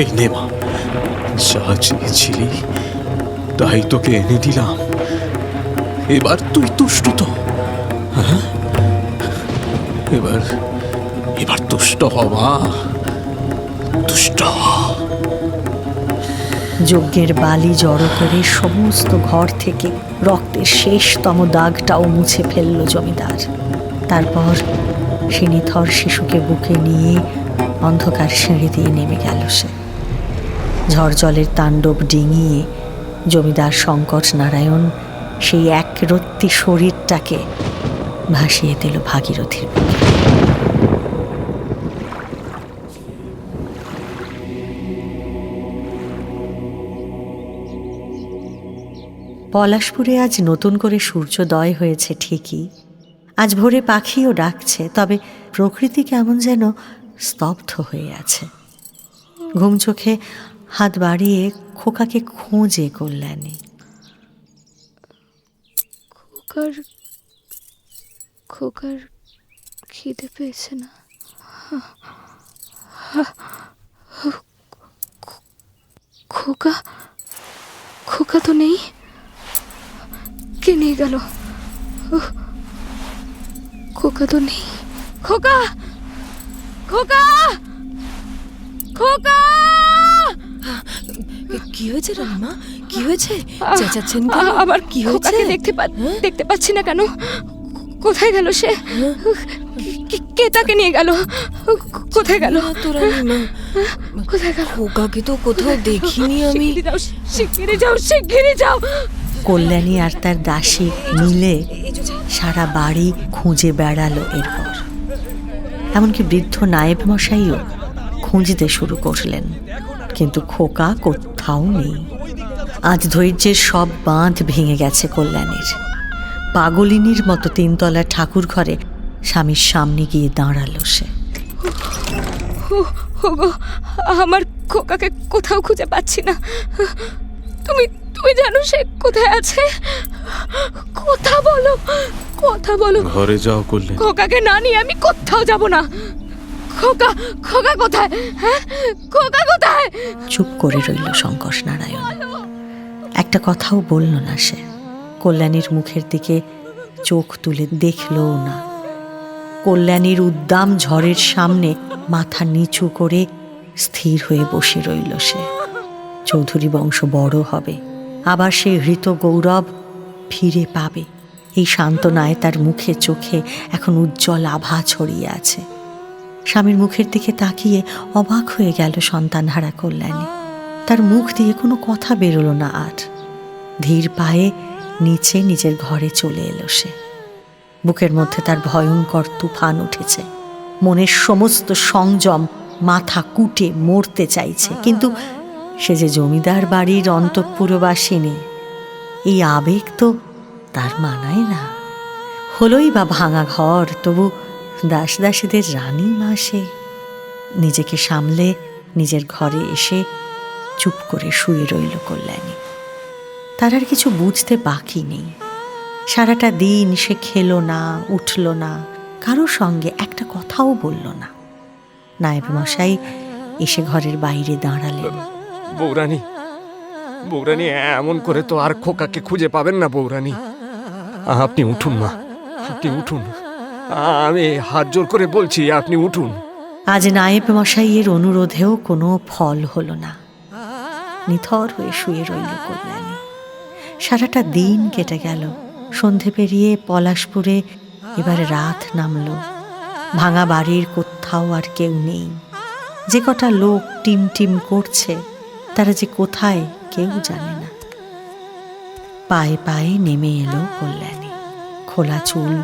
এই নে মা, যা চেয়েছিলি তাই তোকে এনে দিলাম। এবার তুই তুষ্ট তো? হ্যাঁ, এবার তুষ্ট হ মা, তুষ্ট হ। যজ্ঞের বালি জড়ো করে সমস্ত ঘর থেকে রক্তের শেষতম দাগটাও মুছে ফেলল জমিদার। তারপর সে নিথর শিশুকে বুকে নিয়ে অন্ধকার সিঁড়ি দিয়ে নেমে গেল সে। ঝড় জলের তাণ্ডব ডিঙিয়ে জমিদার শঙ্কর নারায়ণ সেই এক রত্তি শরীরটাকে ভাসিয়ে দিল ভাগীরথীর বুকে। পলাশপুরে আজ নতুন করে সূর্যোদয় হয়েছে ঠিকই, আজ ভোরে পাখিও ডাকছে, তবে প্রকৃতি কেমন যেন স্তব্ধ হয়ে আছে। ঘুম চোখে হাত বাড়িয়ে খোকাকে খোঁজে কল্যাণী। খোকার খিদে পেয়েছে না? খোকা তো নেই, কে নিয়ে গেল? খোকা তো নেই। খোকা, খোকা, খোকা! কি হয়েছে রামা? কি হয়েছে? চেঁচাচ্ছেন আবার কি হয়েছে? দেখতে পাচ্ছি না কেন? কোথায় গেল সে? কে তাকে নিয়ে গেল? কোথায় গেল? কোথায় গেল? খোকাকে তো কোথাও দেখিনি আমি। শিগগিরি যাও। কল্যাণী আর তার দাসী মিলে সারা বাড়ি খুঁজে বেড়ালো। এরপর এমনকি বৃদ্ধ নায়েব মশাইও খুঁজতে শুরু করলেন, কিন্তু খোকা কোথাও নেই। আজ ধৈর্যের সব বাঁধ ভেঙে গেছে কল্যাণীর। পাগলিনীর মতো তিনতলা ঠাকুর ঘরে স্বামীর সামনে গিয়ে দাঁড়ালো সে। আমার খোকাকে কোথাও খুঁজে পাচ্ছি না। তুমি জানো সে কোথায় আছে? কথা বলো। ঘরে যাও কল্যাণী। খোকাকে না নিয়ে আমি কোথাও যাব না। খোকা কোথায়? হ্যাঁ, খোকা কোথায়? চুপ করে রইল শঙ্কর নারায়ণ। একটা কথাও বলল না সে। কল্যাণীর মুখের দিকে চোখ তুলে দেখলও না। কল্যাণীর উদ্দাম ঝড়ের সামনে মাথা নিচু করে স্থির হয়ে বসে রইল সে। চৌধুরী বংশ বড় হবে, আবার সে হৃত গৌরব ফিরে পাবে, এই সান্ত্বনায় তার মুখে চোখে এখন উজ্জ্বল আভা ছড়িয়ে আছে। স্বামীর মুখের দিকে তাকিয়ে অবাক হয়ে গেল সন্তানহারা কল্যাণী। তার মুখ দিয়ে কোনো কথা বেরোলো না আর। ধীর পায়ে নিচে নিজের ঘরে চলে এলো সে। বুকের মধ্যে তার ভয়ঙ্কর তুফান উঠেছে। মনের সমস্ত সংযম মাথা কুটে মরতে চাইছে, কিন্তু সে যে জমিদার বাড়ির অন্তঃপুরবাসিনী, এই আবেগ তো তার মানায় না। হলোই বা ভাঙা ঘর, তবু দাস দাসীদের রানী মা সে। নিজেকে সামলে নিজের ঘরে এসে চুপ করে শুয়ে রইল কল্যাণী। তার আর কিছু বুঝতে বাকি নেই। সারাটা দিন সে খেলো না, উঠল না, কারো সঙ্গে একটা কথাও বলল না। নায়েব মশাই এসে ঘরের বাইরে দাঁড়ালেন। বৌরানী, এমন করে তো আর খোকাকে খুঁজে পাবেন না বৌরানী। আপনি উঠুন মা, আপনি উঠুন। আমি হাত জোর করে বলছি আপনি উঠুন। আজ নায়েব মশাইয়ের অনুরোধেও কোনো ফল হলো না। নিথর হয়ে শুয়ে রইল কল্যাণী। সারাটা দিন কেটে গেল। সন্ধে পেরিয়ে পলাশপুরে এবার রাত নামল। ভাঙা বাড়ির কোথাও আর কেউ নেই। যে কটা লোক টিম টিম করছে তারা যে কোথায় কেউ জানে না। পায়ে পায়ে নেমে এলো কল্যাণী। খোলা চুল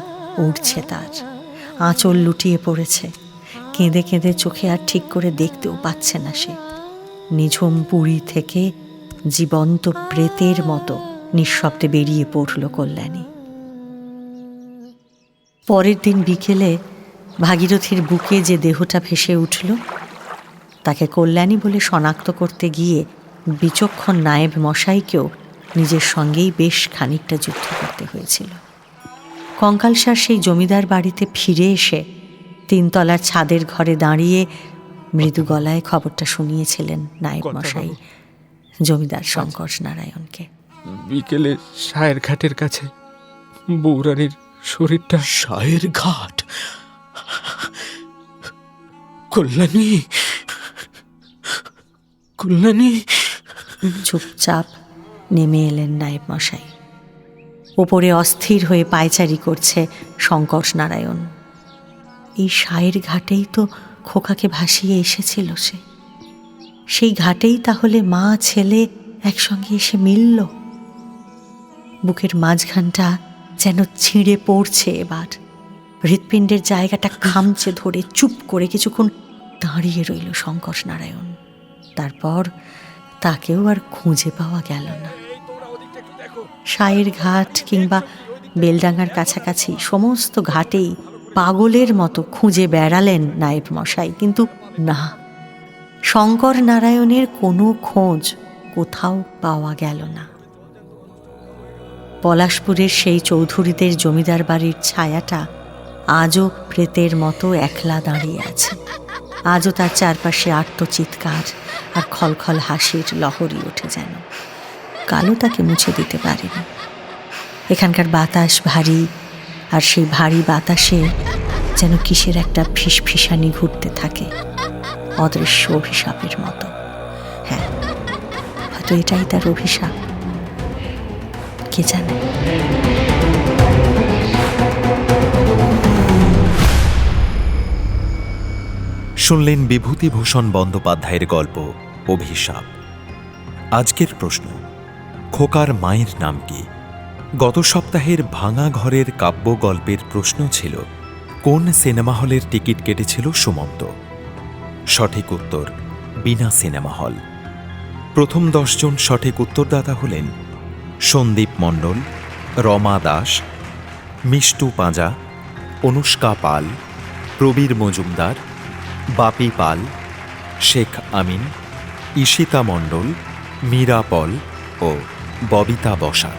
উড়ছে তার, আঁচল লুটিয়ে পড়েছে। কেঁদে কেঁদে চোখে আর ঠিক করে দেখতেও পাচ্ছে না সে। নিঝুম পুরী থেকে জীবন্ত প্রেতের মতো নিঃশব্দে বেরিয়ে পড়ল কল্যাণী। পরের দিন বিকেলে ভাগীরথীর বুকে যে দেহটা ভেসে উঠল তাকে কল্যাণী বলে শনাক্ত করতে গিয়ে বিচক্ষণ নায়েব মশাইকেও নিজের সঙ্গেই বেশ খানিকটা যুদ্ধ করতে হয়েছিল। কঙ্কালসার সেই জমিদার বাড়িতে ফিরে এসে 3 তলার ছাদের ঘরে দাঁড়িয়ে মৃদু গলায় খবরটা শুনিয়েছিলেন নায়েব মশাই জমিদার শঙ্কর নারায়ণকে। বিকেলে সায়ের ঘাটের কাছে বৌরানীর শরীরটা। সায়ের ঘাট? কল্যাণী, কল্যাণী। চুপচাপ নেমে এলেন নায়েব মশাই। ওপরে অস্থির হয়ে পায়চারি করছে শঙ্কর নারায়ণ। এই সায়ের ঘাটেই তো খোকাকে ভাসিয়ে এসেছিল সে। সেই ঘাটেই তাহলে মা ছেলে একসঙ্গে এসে মিলল। বুকের মাঝখানটা যেন ছিঁড়ে পড়ছে এবার। হৃৎপিণ্ডের জায়গাটা খামচে ধরে চুপ করে কিছুক্ষণ দাঁড়িয়ে রইল শঙ্কর নারায়ণ। তারপর তাকেও আর খুঁজে পাওয়া গেল না। সায়ের ঘাট কিংবা বেলডাঙ্গার কাছাকাছি সমস্ত ঘাটেই পাগলের মতো খুঁজে বেড়ালেন নায়েব মশাই, কিন্তু না, শঙ্কর নারায়ণের কোনো খোঁজ কোথাও পাওয়া গেল না। পলাশপুরের সেই চৌধুরীদের জমিদার বাড়ির ছায়াটা আজও প্রেতের মতো একলা দাঁড়িয়ে আছে। আজও তার চারপাশে আর্তচিৎকার আর খলখল হাসির লহরী ওঠে যেন। কালো তাকে মুছে দিতে পারেনি। এখানকার বাতাস ভারী, আর সেই ভারী বাতাসে যেন কিসের একটা ফিসফিসানি ঘুরতে থাকে, অদৃশ্য অভিশাপের মতো। হ্যাঁ, হয়তো এটাই তার অভিশাপ, কে জানে। শুনলেন বিভূতিভূষণ বন্দ্যোপাধ্যায়ের গল্প অভিশাপ। আজকের প্রশ্ন, খোকার মায়ের নাম কি? গত সপ্তাহের ভাঙা ঘরের কাব্য গল্পের প্রশ্ন ছিল, কোন সিনেমা হলের টিকিট কেটেছিল সুমন্ত? সঠিক উত্তর বিনা সিনেমা হল। প্রথম 10 জন সঠিক উত্তরদাতা হলেন সন্দীপ মণ্ডল, রমা দাস, মিষ্টু পাঁজা, অনুষ্কা পাল, প্রবীর মজুমদার, বাপি পাল, শেখ আমিন, ঈশিতা মণ্ডল, মীরা পল ও ববিতা বসাক।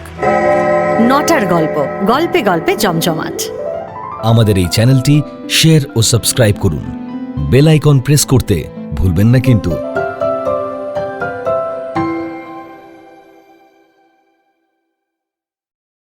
9টার গল্প, গল্পে গল্পে জমজমাট। আমাদের এই চ্যানেলটি শেয়ার ও সাবস্ক্রাইব করুন। বেল আইকন প্রেস করতে ভুলবেন না কিন্তু।